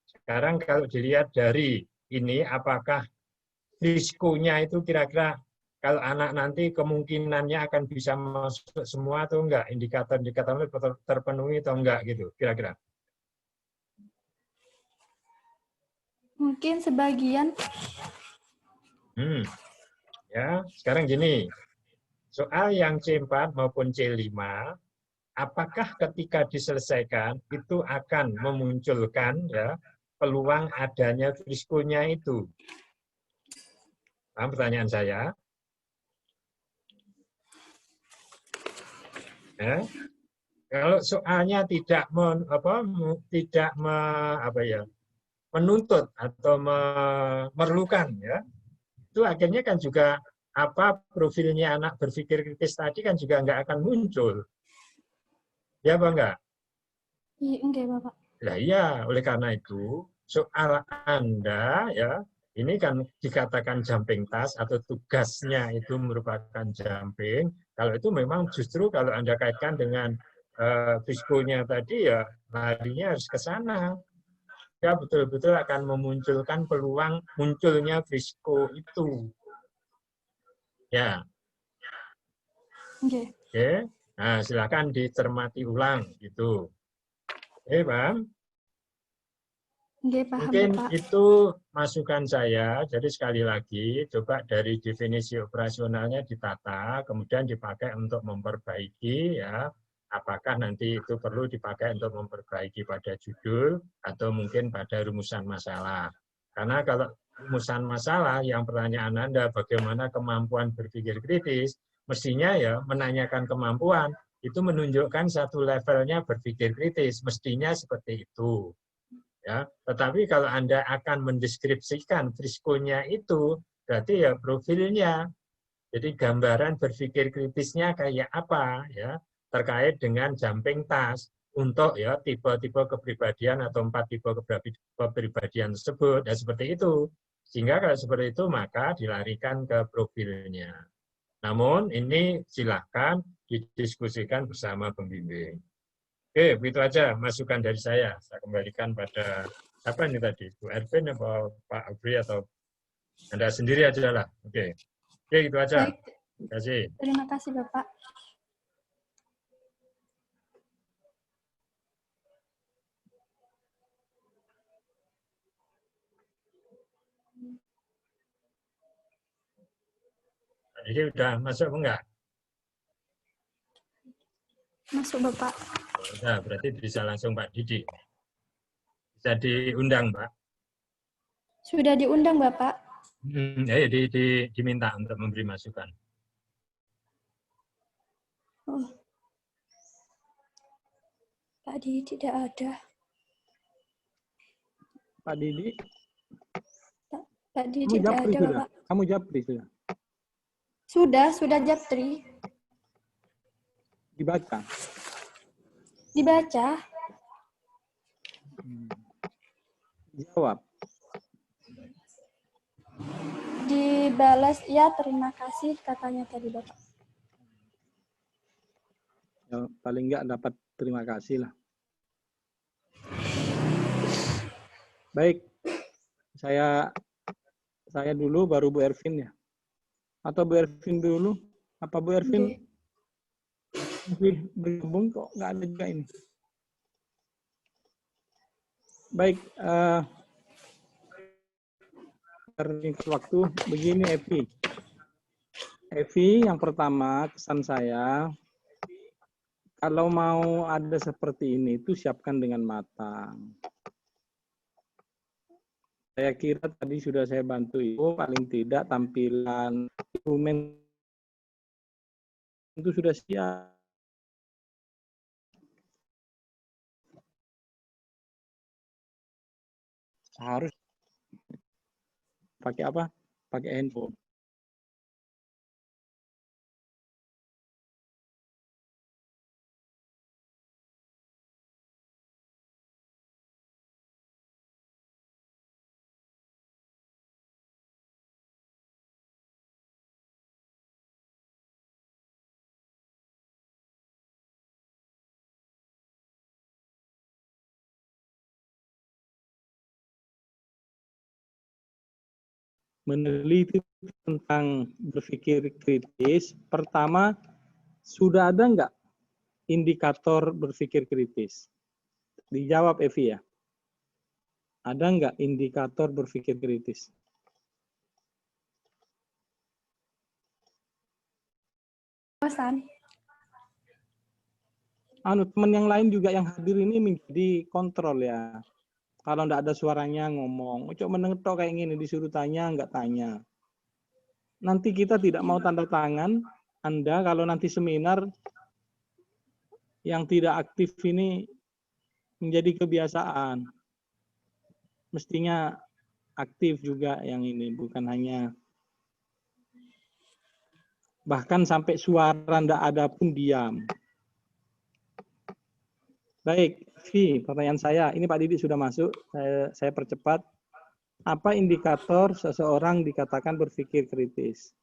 Sekarang kalau dilihat dari ini, apakah risikonya itu kira-kira kalau anak nanti kemungkinannya akan bisa masuk semua atau enggak, indikator-indikator terpenuhi atau enggak gitu, kira-kira. Mungkin sebagian. Ya, sekarang gini. Soal yang C4 maupun C5, apakah ketika diselesaikan itu akan memunculkan ya peluang adanya risikonya itu? Paham pertanyaan saya? Ya. Kalau soalnya tidak menuntut atau memerlukan, ya, itu akhirnya kan juga profilnya anak berpikir kritis tadi kan juga nggak akan muncul. Ya apa enggak? Iya, enggak, Bapak. Nah, iya, oleh karena itu soal Anda ya ini kan dikatakan jumping task atau tugasnya itu merupakan jumping. Kalau itu memang justru kalau Anda kaitkan dengan fiskulnya tadi ya larinya harus ke sana. Ya betul-betul akan memunculkan peluang munculnya fisko itu. Ya. Oke. Nah, silakan dicermati ulang gitu. Oke, paham? Paham, Mungkin Bapak. itu masukan saya. Jadi sekali lagi, coba dari definisi operasionalnya ditata, kemudian dipakai untuk memperbaiki ya. Apakah nanti itu perlu dipakai untuk memperbaiki pada judul atau mungkin pada rumusan masalah. Karena kalau rumusan masalah yang pertanyaan Anda bagaimana kemampuan berpikir kritis, mestinya ya menanyakan kemampuan itu menunjukkan satu levelnya berpikir kritis, mestinya seperti itu. Ya, tetapi kalau Anda akan mendeskripsikan friskonya itu, berarti ya profilnya. Jadi gambaran berpikir kritisnya kayak apa ya terkait dengan jumping task untuk ya tipe-tipe kepribadian atau 4 tipe kepribadian tersebut ya seperti itu. Sehingga kalau seperti itu maka dilarikan ke profilnya. Namun ini silakan didiskusikan bersama pembimbing. Oke, begitu aja masukan dari saya. Saya kembalikan pada apa ini tadi, Bu Ervin atau Pak Abri atau Anda sendiri aja lah. Oke, itu aja. Baik. Terima kasih. Terima kasih, Bapak. Jadi udah masuk enggak? Masuk, Bapak. Nah, berarti bisa langsung Pak Didi. Bisa diundang, Pak. Sudah diundang, Bapak. Ayo diminta untuk memberi masukan. Oh. Pak Didi tidak ada. Pak Didi, Pak Didi kamu tidak japri ada, sudah? Bapak. Kamu japri sudah? Sudah japri. Dibaca? Dibaca. Jawab. Dibalas, ya terima kasih katanya tadi, Bapak. Ya, paling enggak dapat terima kasih lah. Baik, saya dulu baru Bu Ervin ya. Atau Bu Ervin dulu? Apa Bu Ervin bergabung kok nggak ada juga ini? Baik, terlingkar waktu begini Evi. Evi, yang pertama kesan saya, kalau mau ada seperti ini itu siapkan dengan matang. Saya kira tadi sudah saya bantu Ibu, paling tidak tampilan instrumen itu sudah siap. Harus pakai apa? Pakai handphone. meneliti tentang berpikir kritis, pertama, sudah ada nggak indikator berpikir kritis? Dijawab Evi ya. Ada nggak indikator berpikir kritis? Pesan. Teman yang lain juga yang hadir ini menjadi kontrol ya. Kalau nggak ada suaranya ngomong, coba menengetok kayak gini, disuruh tanya, nggak tanya. Nanti kita tidak mau tanda tangan, Anda kalau nanti seminar yang tidak aktif ini menjadi kebiasaan. Mestinya aktif juga yang ini, bukan hanya bahkan sampai suara ndak ada pun diam. Baik, Vi, pertanyaan saya, ini Pak Didi sudah masuk, saya percepat. Apa indikator seseorang dikatakan berpikir kritis?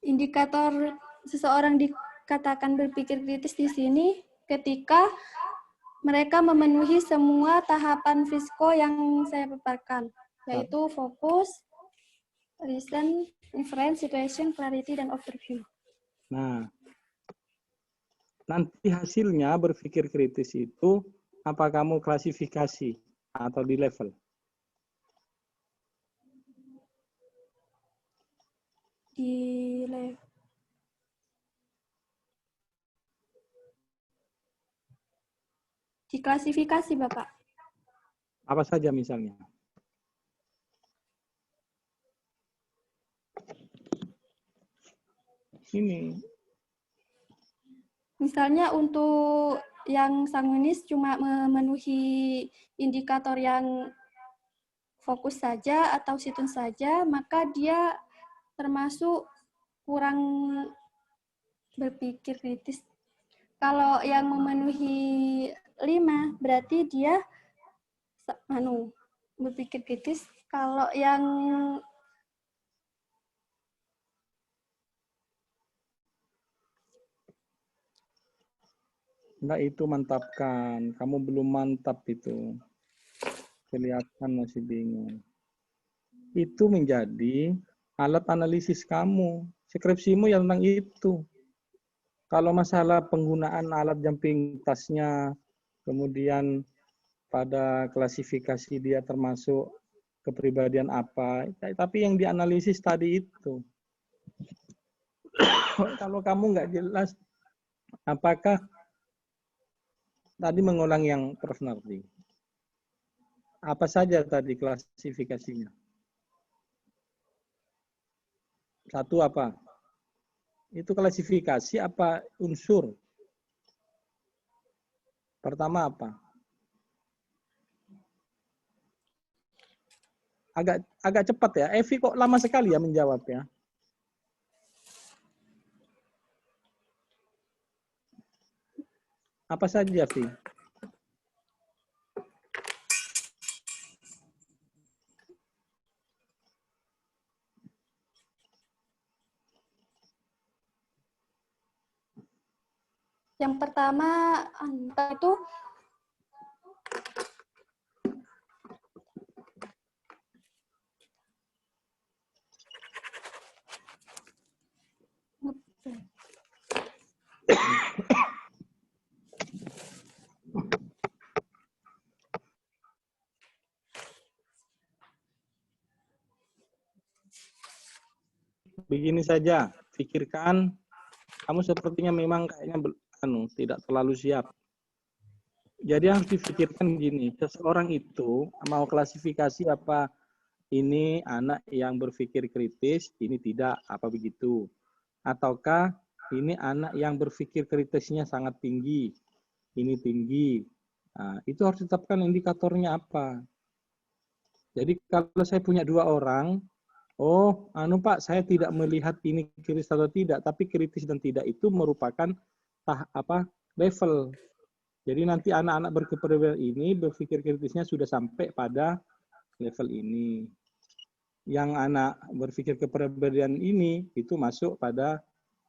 Indikator seseorang dikatakan berpikir kritis di sini ketika mereka memenuhi semua tahapan FISCO yang saya paparkan, yaitu fokus, listen, inference, situation, clarity, dan overview. Nah, nanti hasilnya berpikir kritis itu apa kamu klasifikasi atau di level? Di klasifikasi, Bapak. Apa saja misalnya? Ini. Misalnya untuk yang sanguinis cuma memenuhi indikator yang fokus saja atau situn saja, maka dia termasuk kurang berpikir kritis. Kalau yang memenuhi 5, berarti dia berpikir kritis. Kalau yang enggak, itu mantapkan. Kamu belum mantap itu. Kelihatan masih bingung. Itu menjadi alat analisis kamu. Skripsimu yang tentang itu. Kalau masalah penggunaan alat jam pintasnya, kemudian pada klasifikasi dia termasuk kepribadian apa, tapi yang dianalisis tadi itu. Kalau kamu nggak jelas, apakah tadi mengulang yang Prof. Nardi, apa saja tadi klasifikasinya? Satu apa? Itu klasifikasi apa unsur? Pertama apa? Agak cepat ya. Evi kok lama sekali ya menjawab ya. Apa saja, Vi? yang pertama itu begini saja, pikirkan, kamu sepertinya memang kayaknya tidak terlalu siap. Jadi harus dipikirkan gini, seseorang itu mau klasifikasi apa ini anak yang berpikir kritis, ini tidak, apa begitu. Ataukah ini anak yang berpikir kritisnya sangat tinggi, ini tinggi. Nah, itu harus ditetapkan indikatornya apa. Jadi kalau saya punya 2 orang, oh, Pak, saya tidak melihat ini kritis atau tidak, tapi kritis dan tidak itu merupakan level. Jadi nanti anak-anak berkepribadian ini berpikir kritisnya sudah sampai pada level ini. Yang anak berpikir kepribadian ini itu masuk pada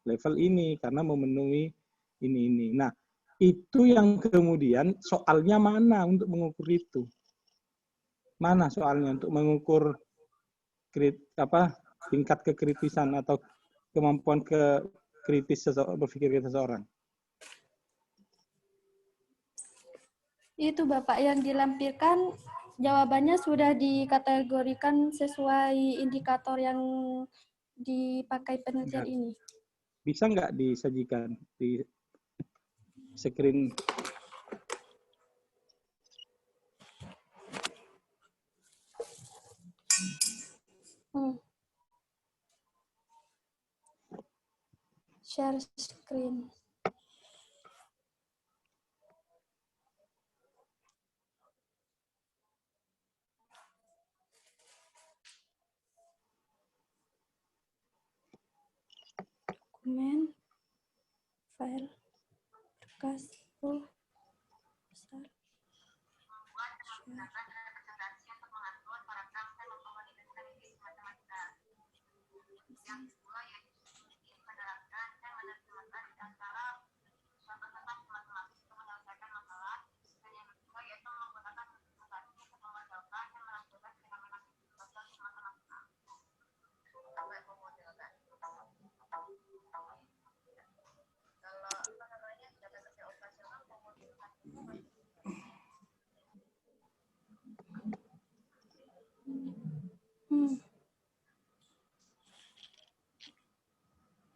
level ini karena memenuhi ini. Nah, Itu yang kemudian soalnya mana untuk mengukur itu? Mana soalnya untuk mengukur tingkat kekritisan atau kemampuan kritis berpikir seseorang? Itu Bapak yang dilampirkan jawabannya sudah dikategorikan sesuai indikator yang dipakai penelitian ini. Bisa nggak disajikan di screen? Share screen. Dokumen, file, berkas, besar.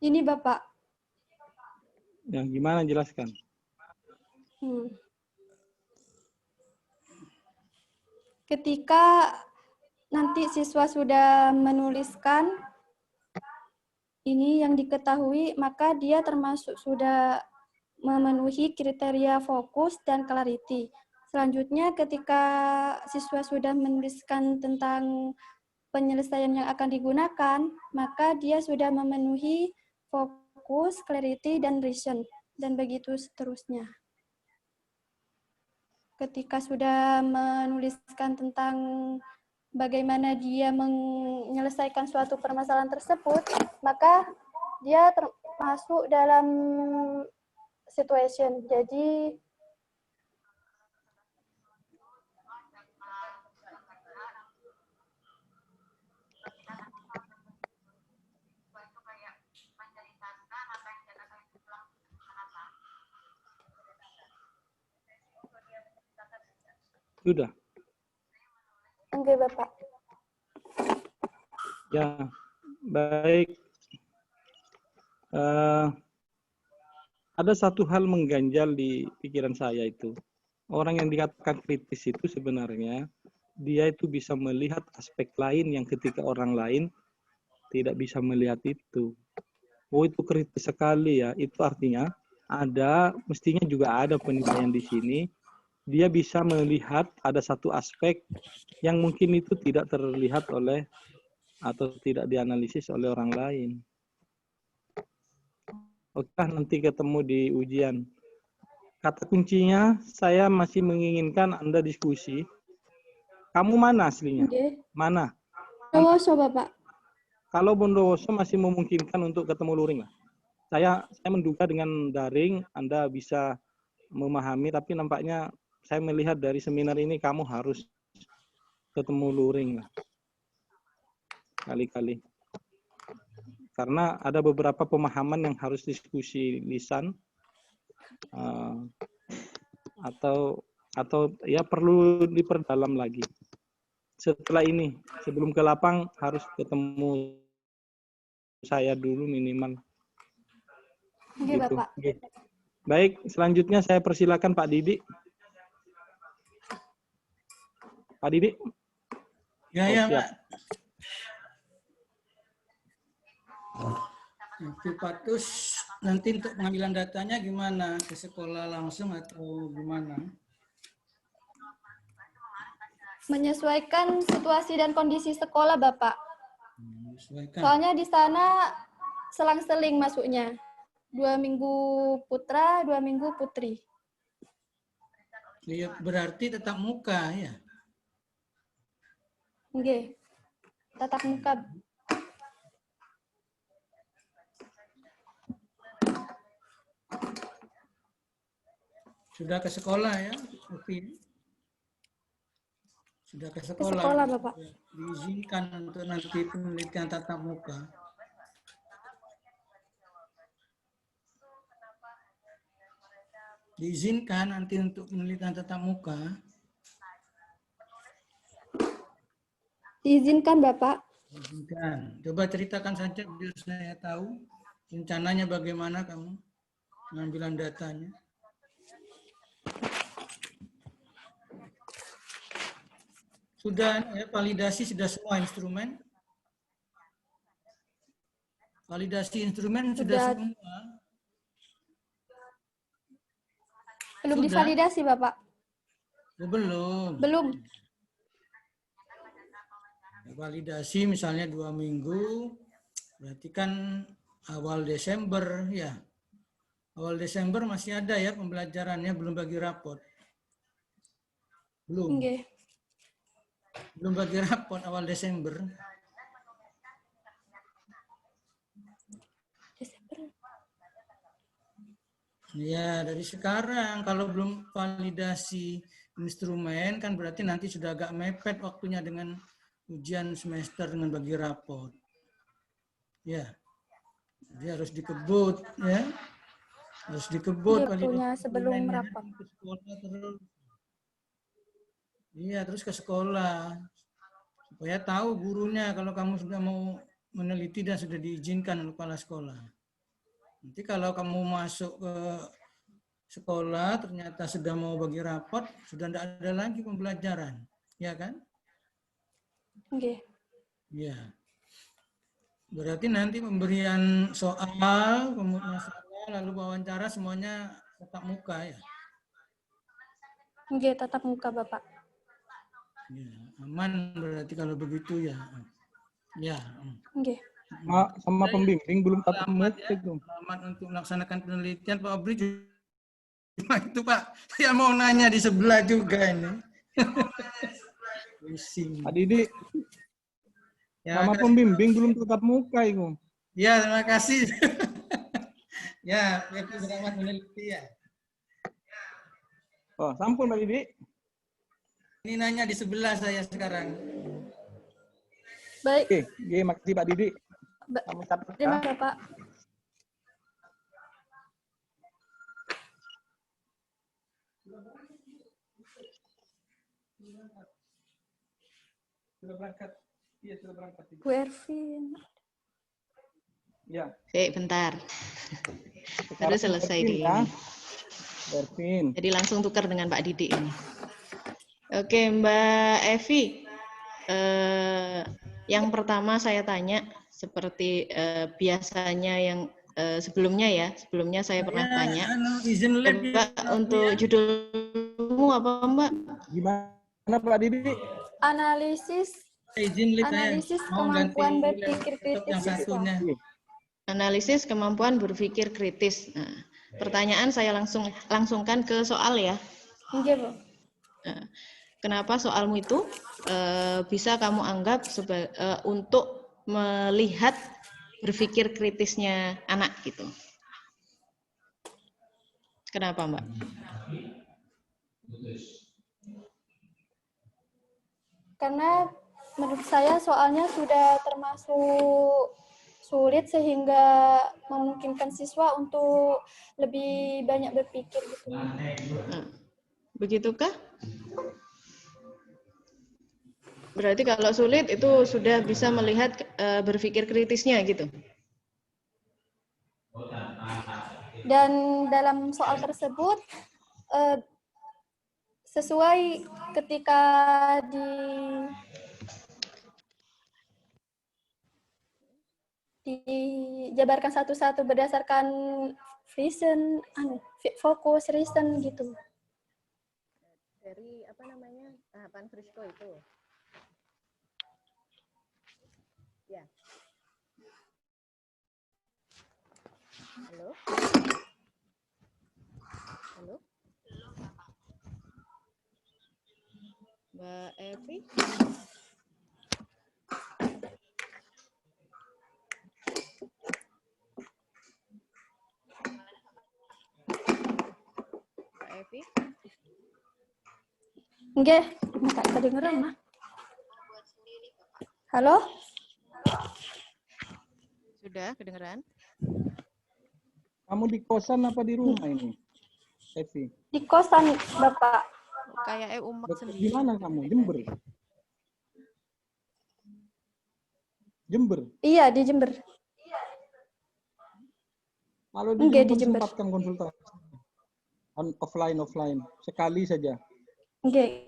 Ini Bapak. Yang gimana jelaskan? Ketika nanti siswa sudah menuliskan ini yang diketahui, maka dia termasuk sudah memenuhi kriteria fokus dan clarity. Selanjutnya, ketika siswa sudah menuliskan tentang penyelesaian yang akan digunakan, maka dia sudah memenuhi fokus, clarity, dan reason, dan begitu seterusnya. Ketika sudah menuliskan tentang bagaimana dia menyelesaikan suatu permasalahan tersebut, maka dia termasuk dalam situation. Jadi sudah. Oke, Bapak. Ya, baik. Ada satu hal mengganjal di pikiran saya itu. Orang yang dikatakan kritis itu sebenarnya dia itu bisa melihat aspek lain yang ketika orang lain tidak bisa melihat itu. Oh, itu kritis sekali ya. Itu artinya mestinya juga ada penilaian di sini. Dia bisa melihat ada satu aspek yang mungkin itu tidak terlihat oleh atau tidak dianalisis oleh orang lain. Oke, nanti ketemu di ujian. Kata kuncinya, saya masih menginginkan Anda diskusi. Kamu mana aslinya? Oke. Mana? Bondowoso, Bapak. Kalau Bondowoso masih memungkinkan untuk ketemu luring lah. Saya menduga dengan daring Anda bisa memahami, tapi nampaknya saya melihat dari seminar ini kamu harus ketemu luring lah. Kali-kali. Karena ada beberapa pemahaman yang harus diskusi lisan atau ya perlu diperdalam lagi. Setelah ini, sebelum ke lapang harus ketemu saya dulu minimal. Oke, Gitu. Bapak. Baik, selanjutnya saya persilakan Pak Didi. Pak Didi? Ya, siap. Pak. Pipatus nanti untuk pengambilan datanya gimana? Ke sekolah langsung atau gimana? Menyesuaikan situasi dan kondisi sekolah, Bapak. Menyesuaikan. Soalnya di sana selang-seling masuknya. 2 minggu putra, 2 minggu putri. Ya, berarti tetap muka ya? Oke. Tatap muka. Sudah ke sekolah ya, Evi? Sudah ke Ke sekolah. sekolah, Bapak. Diizinkan untuk nanti penelitian tatap muka. Diizinkan nanti untuk penelitian tatap muka. Diizinkan, Bapak. Diizinkan. Coba ceritakan saja biar saya tahu rencananya bagaimana kamu pengambilan datanya. Sudah ya, validasi sudah semua instrumen? Validasi instrumen sudah Sudah. semua? Belum Sudah? divalidasi, Bapak. Oh, belum. Belum. Validasi misalnya 2 minggu, berarti kan awal Desember ya. Awal Desember masih ada ya pembelajarannya, belum bagi rapot. Belum. Nggih. Belum bagi rapot awal Desember. Ya, dari sekarang kalau belum validasi instrumen kan berarti nanti sudah agak mepet waktunya dengan ujian semester dengan bagi rapot. Ya. Jadi harus dikebut ya. Harus dikebut Waktunya validasi sebelum instrumennya, rapat. ke sekolah terus. Iya, terus ke sekolah. Supaya tahu gurunya kalau kamu sudah mau meneliti dan sudah diizinkan oleh kepala sekolah. Nanti kalau kamu masuk ke sekolah ternyata sudah mau bagi rapot, sudah tidak ada lagi pembelajaran, ya kan? Nggih. Ya. Berarti nanti pemberian soal, masalah, lalu wawancara semuanya tatap muka ya. Nggih, tatap muka, Bapak. Ya, aman berarti kalau begitu ya. Ya. Nggih. Sama pembimbing belum tatap muka Ya. itu. Selamat untuk melaksanakan penelitian Pak Obri. Itu Pak, saya mau nanya di sebelah juga ini. Pak Didi, Ya, sama pembimbing belum tatap muka itu. ya, terima kasih. Ya, Evi selamat meneliti ya. Oh, sampun Pak Didi. Ini nanya di sebelah saya sekarang. Baik. Oke, makasih Pak Didi. Kamu catat Terima ya. kasih, Bapak. Sudah berangkat. Iya, sudah berangkat. Bu Ervin. Ya. Bentar. Baru Sekarang selesai Ervin, di ya. ini. Ervin. Jadi langsung tukar dengan Pak Didi ini. Oke, Mbak Evi. Yang pertama saya tanya seperti biasanya yang sebelumnya saya pernah tanya. Izin lab Coba untuk judulmu apa, Mbak? Gimana Pak Didi? Analisis izin lab saya mau kemampuan ganti berpikir laptop kritis yang siswa. satunya. Analisis kemampuan berpikir kritis. Nah, pertanyaan saya langsungkan ke soal ya. Nggih, Bu. Nah, kenapa soalmu itu bisa kamu anggap untuk melihat berpikir kritisnya anak gitu? Kenapa, Mbak? Karena menurut saya soalnya sudah termasuk sulit sehingga memungkinkan siswa untuk lebih banyak berpikir gitu. Nah, begitukah? Berarti kalau sulit itu sudah bisa melihat berpikir kritisnya gitu. Dan dalam soal tersebut sesuai ketika dijabarkan satu-satu berdasarkan vision, fokus, reason gitu. Dari apa namanya tahapan Frisco itu. Ya. Halo. Halo. Mbak Evi. Mbak Evi? Nggih, enggak kedengeran mah. Halo? Sudah kedengeran? Kamu di kosan apa di rumah ini, Evi? Di kosan, Bapak. Kayak umek Dekat sendiri. di mana kamu? Jember. Jember. Iya, di Jember. Kalau di Nggih, di Jember Jember. sempatkan konsultasi. Offline sekali saja. Nggih.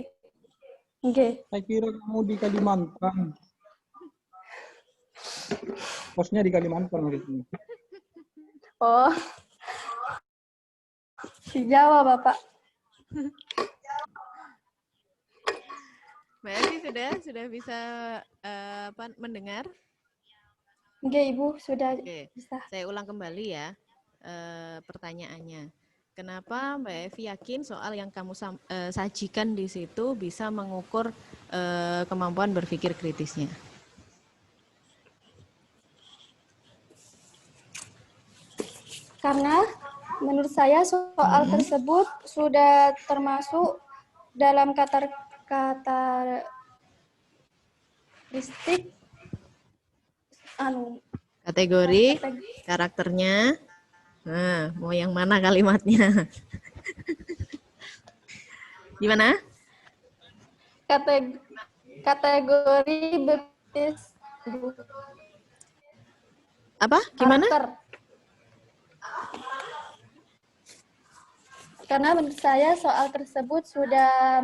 Nggih. Saya kira kamu di Kalimantan. Kosnya di Kalimantan hari ini. Oh. Di Jawa, Bapak. Mbak Evi sudah bisa mendengar? Nggih, Ibu, sudah Oke, bisa. saya ulang kembali ya pertanyaannya. Kenapa Mbak Evi yakin soal yang kamu sajikan di situ bisa mengukur kemampuan berpikir kritisnya? Karena menurut saya soal tersebut sudah termasuk dalam karakteristik Kategori, karakternya. Nah, mau yang mana kalimatnya? Gimana? kategori berpikir Apa? Gimana? karakter. Karena menurut saya soal tersebut sudah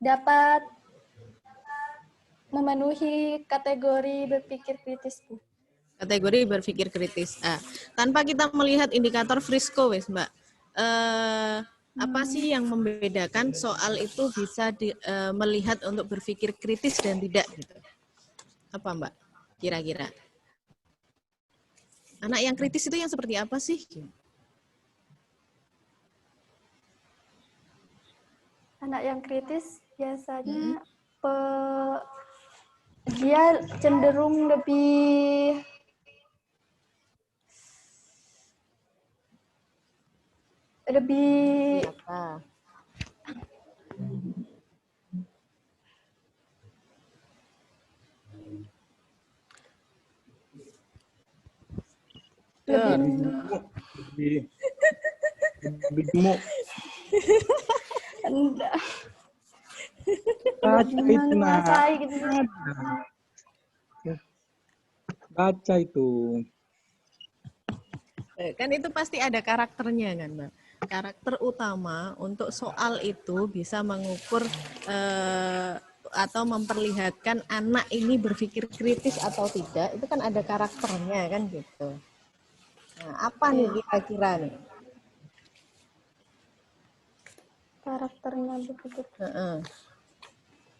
dapat memenuhi kategori berpikir kritisku. Kategori berpikir kritis. Tanpa kita melihat indikator Frisco, wes Mbak. Apa sih yang membedakan soal itu bisa melihat untuk berpikir kritis dan tidak gitu? Apa Mbak? Kira-kira. Anak yang kritis itu yang seperti apa sih? Anak yang kritis biasanya dia cenderung lebih Apa? Lebih gemuk. menguasai gitu. Baca itu. Kan itu pasti ada karakternya kan, Mbak. Karakter utama untuk soal itu bisa mengukur atau memperlihatkan anak ini berpikir kritis atau tidak, itu kan ada karakternya kan gitu. Nah, apa nih kira-kira nih? Karakternya begitu.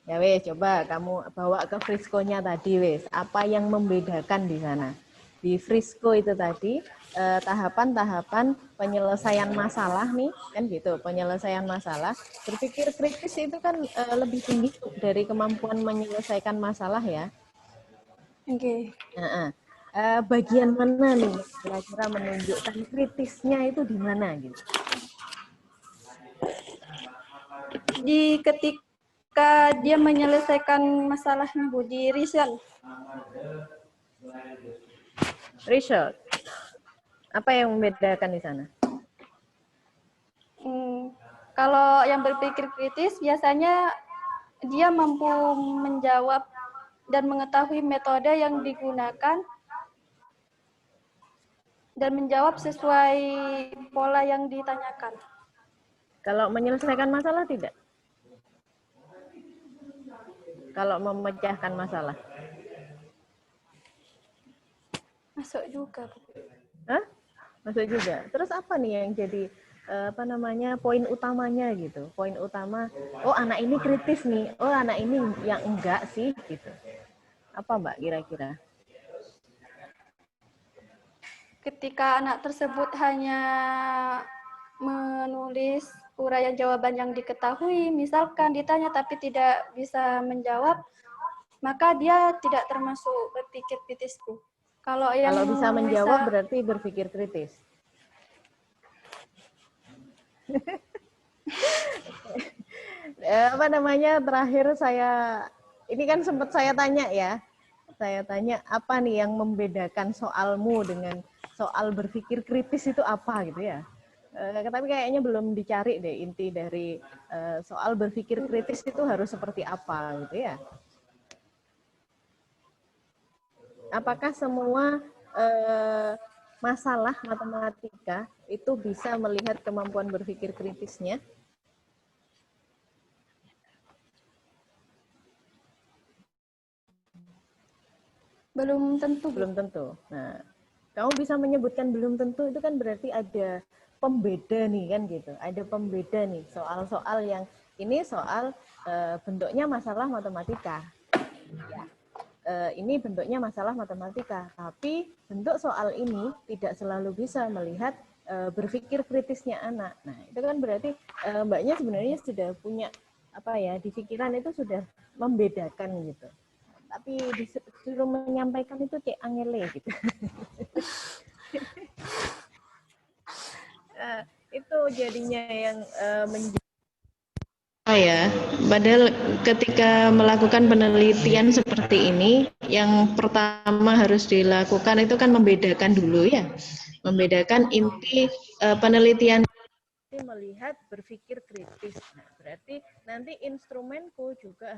Ya wes, coba kamu bawa ke Frisco-nya tadi wes. Apa yang membedakan di sana? Di Frisco itu tadi tahapan-tahapan penyelesaian masalah nih, kan gitu. Penyelesaian masalah, berpikir kritis itu kan lebih tinggi dari kemampuan menyelesaikan masalah ya. Oke. Bagian mana nih kira-kira menunjukkan kritisnya itu di mana gitu? Di ketika dia menyelesaikan masalahnya, Bu, di result. Result. Apa yang membedakan di sana? Kalau yang berpikir kritis biasanya dia mampu menjawab dan mengetahui metode yang digunakan dan menjawab sesuai pola yang ditanyakan. Kalau menyelesaikan masalah tidak? Kalau memecahkan masalah? Masuk juga. Hah? Masuk juga. Terus apa nih yang jadi poin utamanya gitu? Poin utama, oh anak ini kritis nih, oh anak ini yang enggak sih gitu. Apa Mbak kira-kira? Ketika anak tersebut hanya menulis uraian jawaban yang diketahui, misalkan ditanya tapi tidak bisa menjawab, maka dia tidak termasuk berpikir kritisku. Kalau bisa menjawab berarti berpikir kritis. Apa namanya, terakhir ini kan sempat saya tanya ya, saya tanya apa nih yang membedakan soalmu dengan soal berpikir kritis itu apa gitu ya. Tapi kayaknya belum dicari deh inti dari soal berpikir kritis itu harus seperti apa gitu ya. Apakah semua masalah matematika itu bisa melihat kemampuan berpikir kritisnya? Belum tentu. Belum tentu. Nah, kamu bisa menyebutkan belum tentu itu kan berarti ada pembeda nih kan gitu. Ada pembeda nih soal-soal yang ini soal bentuknya masalah matematika. Ya. Ini bentuknya masalah matematika, tapi bentuk soal ini tidak selalu bisa melihat berpikir kritisnya anak. Nah, itu kan berarti mbaknya sebenarnya sudah punya apa ya, di pikiran itu sudah membedakan gitu. Tapi disuruh menyampaikan itu kayak angele gitu. Itu jadinya yang ya, padahal ketika melakukan penelitian seperti ini, yang pertama harus dilakukan itu kan membedakan dulu ya, membedakan inti penelitian melihat berpikir kritis. Nah, berarti nanti instrumenku juga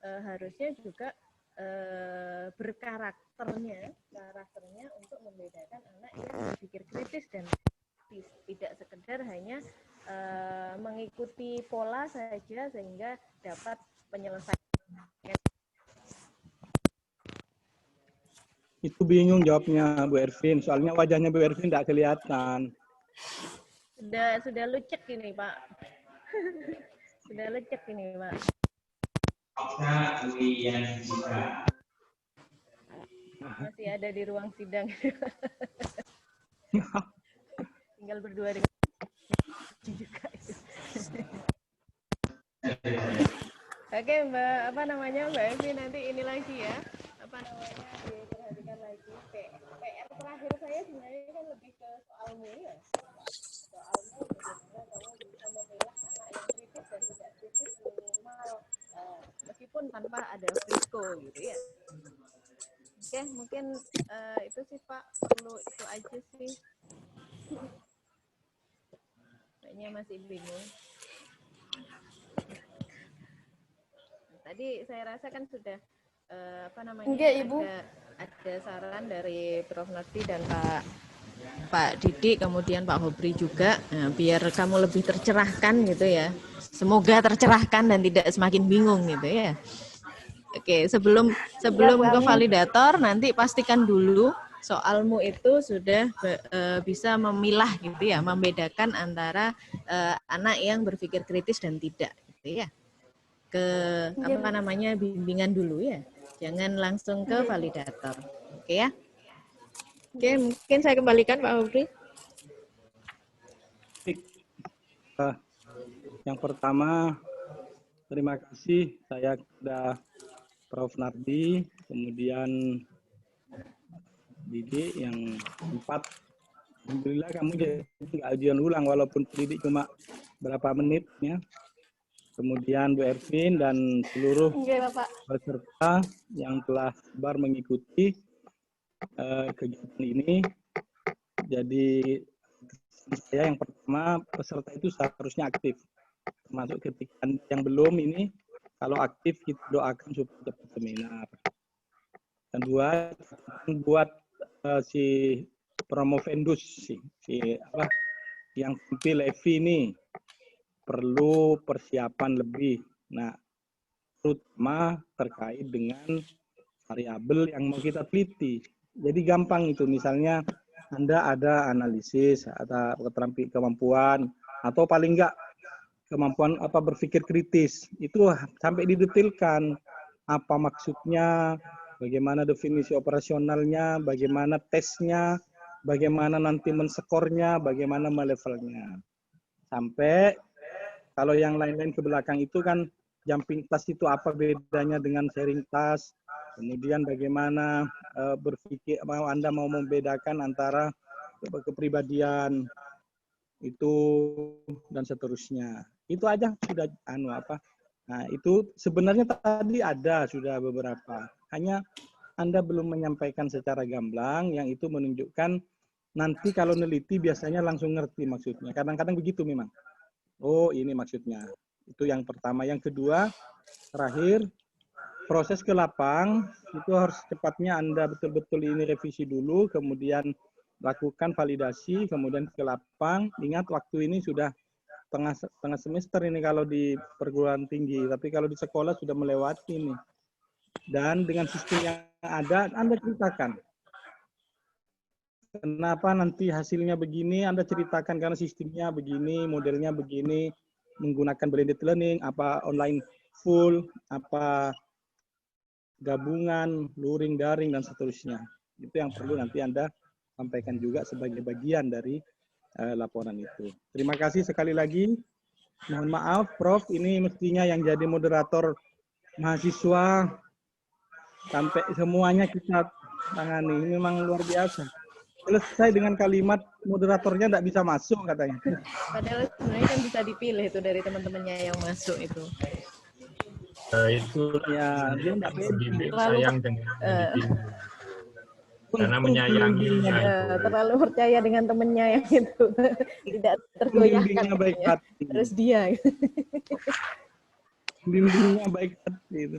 harusnya juga karakternya untuk membedakan anak yang berpikir kritis dan tidak sekedar hanya mengikuti pola saja sehingga dapat penyelesaian. Itu bingung jawabnya Bu Ervin, soalnya wajahnya Bu Ervin tidak kelihatan. Sudah lecek ini Pak. Sudah lecek ini Pak. Masih ada di ruang sidang. Tinggal berdua dengan juga. Oke Mbak, Mbak Evi nanti ini lagi ya. Diperhatikan lagi. PR terakhir saya sebenarnya kan lebih ke soalmu ya. Soalmu bagaimana kamu bisa memilah anak yang kritis dan tidak kritis minimal meskipun tanpa ada risiko gitu ya. Oke, mungkin itu sih Pak, perlu itu aja sih. Kayaknya masih bingung. Tadi saya rasa kan sudah ada saran dari Prof. Nardi dan Pak Didi, kemudian Pak Hobri juga, nah, biar kamu lebih tercerahkan gitu ya. Semoga tercerahkan dan tidak semakin bingung gitu ya. Oke, sebelum ke validator nanti pastikan dulu soalmu itu sudah bisa memilah gitu ya, membedakan antara anak yang berpikir kritis dan tidak gitu ya. Ke bimbingan dulu ya. Jangan langsung ke validator. Oke ya. Oke, mungkin saya kembalikan Pak Hobri. Yang pertama, terima kasih saya kepada Prof. Nardi, kemudian Didi yang 4. Alhamdulillah kamu jadi nggak ujian ulang walaupun Didi cuma berapa menit ya. Kemudian Bu Ervin dan seluruh peserta yang telah sabar mengikuti kegiatan ini. Jadi saya yang pertama, peserta itu seharusnya aktif. Termasuk ketika yang belum ini, kalau aktif kita doakan supaya cepat seminar. Kedua, buat si promovendus yang tampil Evi ini perlu persiapan lebih. Nah, terutama terkait dengan variabel yang mau kita teliti. Jadi gampang itu, misalnya Anda ada analisis, ada keterampilan kemampuan, atau paling enggak kemampuan berpikir kritis. Itu sampai didetilkan apa maksudnya, bagaimana definisi operasionalnya, bagaimana tesnya, bagaimana nanti menskornya, bagaimana melevelnya. Sampai kalau yang lain-lain ke belakang itu kan jumping task itu apa bedanya dengan sharing task, kemudian bagaimana berpikir Anda mau membedakan antara kepribadian itu dan seterusnya. Itu aja sudah Nah, itu sebenarnya tadi ada sudah beberapa. Hanya Anda belum menyampaikan secara gamblang yang itu menunjukkan nanti kalau neliti biasanya langsung ngerti maksudnya. Kadang-kadang begitu memang. Oh, ini maksudnya. Itu yang pertama. Yang kedua, terakhir, proses ke lapang itu harus cepatnya Anda betul-betul ini revisi dulu, kemudian lakukan validasi, kemudian ke lapang. Ingat waktu ini sudah tengah semester ini kalau di perguruan tinggi, tapi kalau di sekolah sudah melewati ini. Dan dengan sistem yang ada, Anda ceritakan. Kenapa nanti hasilnya begini, Anda ceritakan karena sistemnya begini, modelnya begini, menggunakan blended learning, apa online full, apa gabungan, luring, daring, dan seterusnya. Itu yang perlu nanti Anda sampaikan juga sebagai bagian dari laporan itu. Terima kasih sekali lagi. Mohon maaf, Prof. Ini mestinya yang jadi moderator mahasiswa sampai semuanya kita tangani. Ini memang luar biasa. Selesai dengan kalimat moderatornya tidak bisa masuk katanya. Padahal sebenarnya kan bisa dipilih itu dari teman-temannya yang masuk itu. Itu Ya, dia tidak pembimbing sayang dengan yang dipilih. Karena Untung menyayanginya itu. Terlalu percaya dengan temennya yang itu tidak tergoyahkan. Pembimbingnya baik hati. Terus dia. Pembimbingnya baik hati. Itu.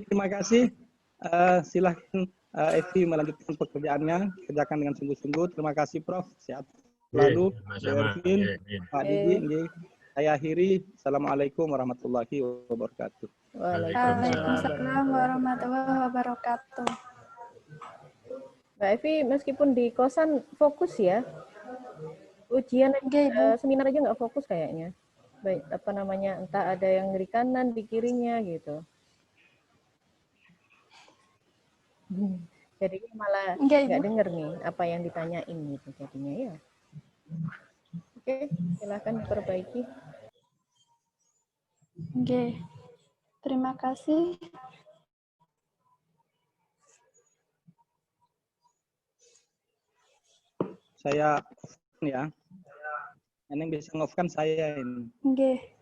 Terima kasih. Silahkan Evi melanjutkan pekerjaannya. Kerjakan dengan sungguh-sungguh. Terima kasih Prof. Sehat selalu. Ervin, Pak Didi. Saya akhiri. Assalamualaikum warahmatullahi wabarakatuh. Waalaikumsalam warahmatullahi wabarakatuh. Mbak Evi, meskipun di kosan fokus ya, ujian seminar aja nggak fokus kayaknya. Baik, apa namanya, entah ada yang di kanan, di kirinya gitu. Jadi malah nggak denger nih apa yang ditanyain gitu jadinya ya. Oke, silakan diperbaiki. Oke, terima kasih. Saya ya. Yang bisa nge-off kan saya ini. Oke.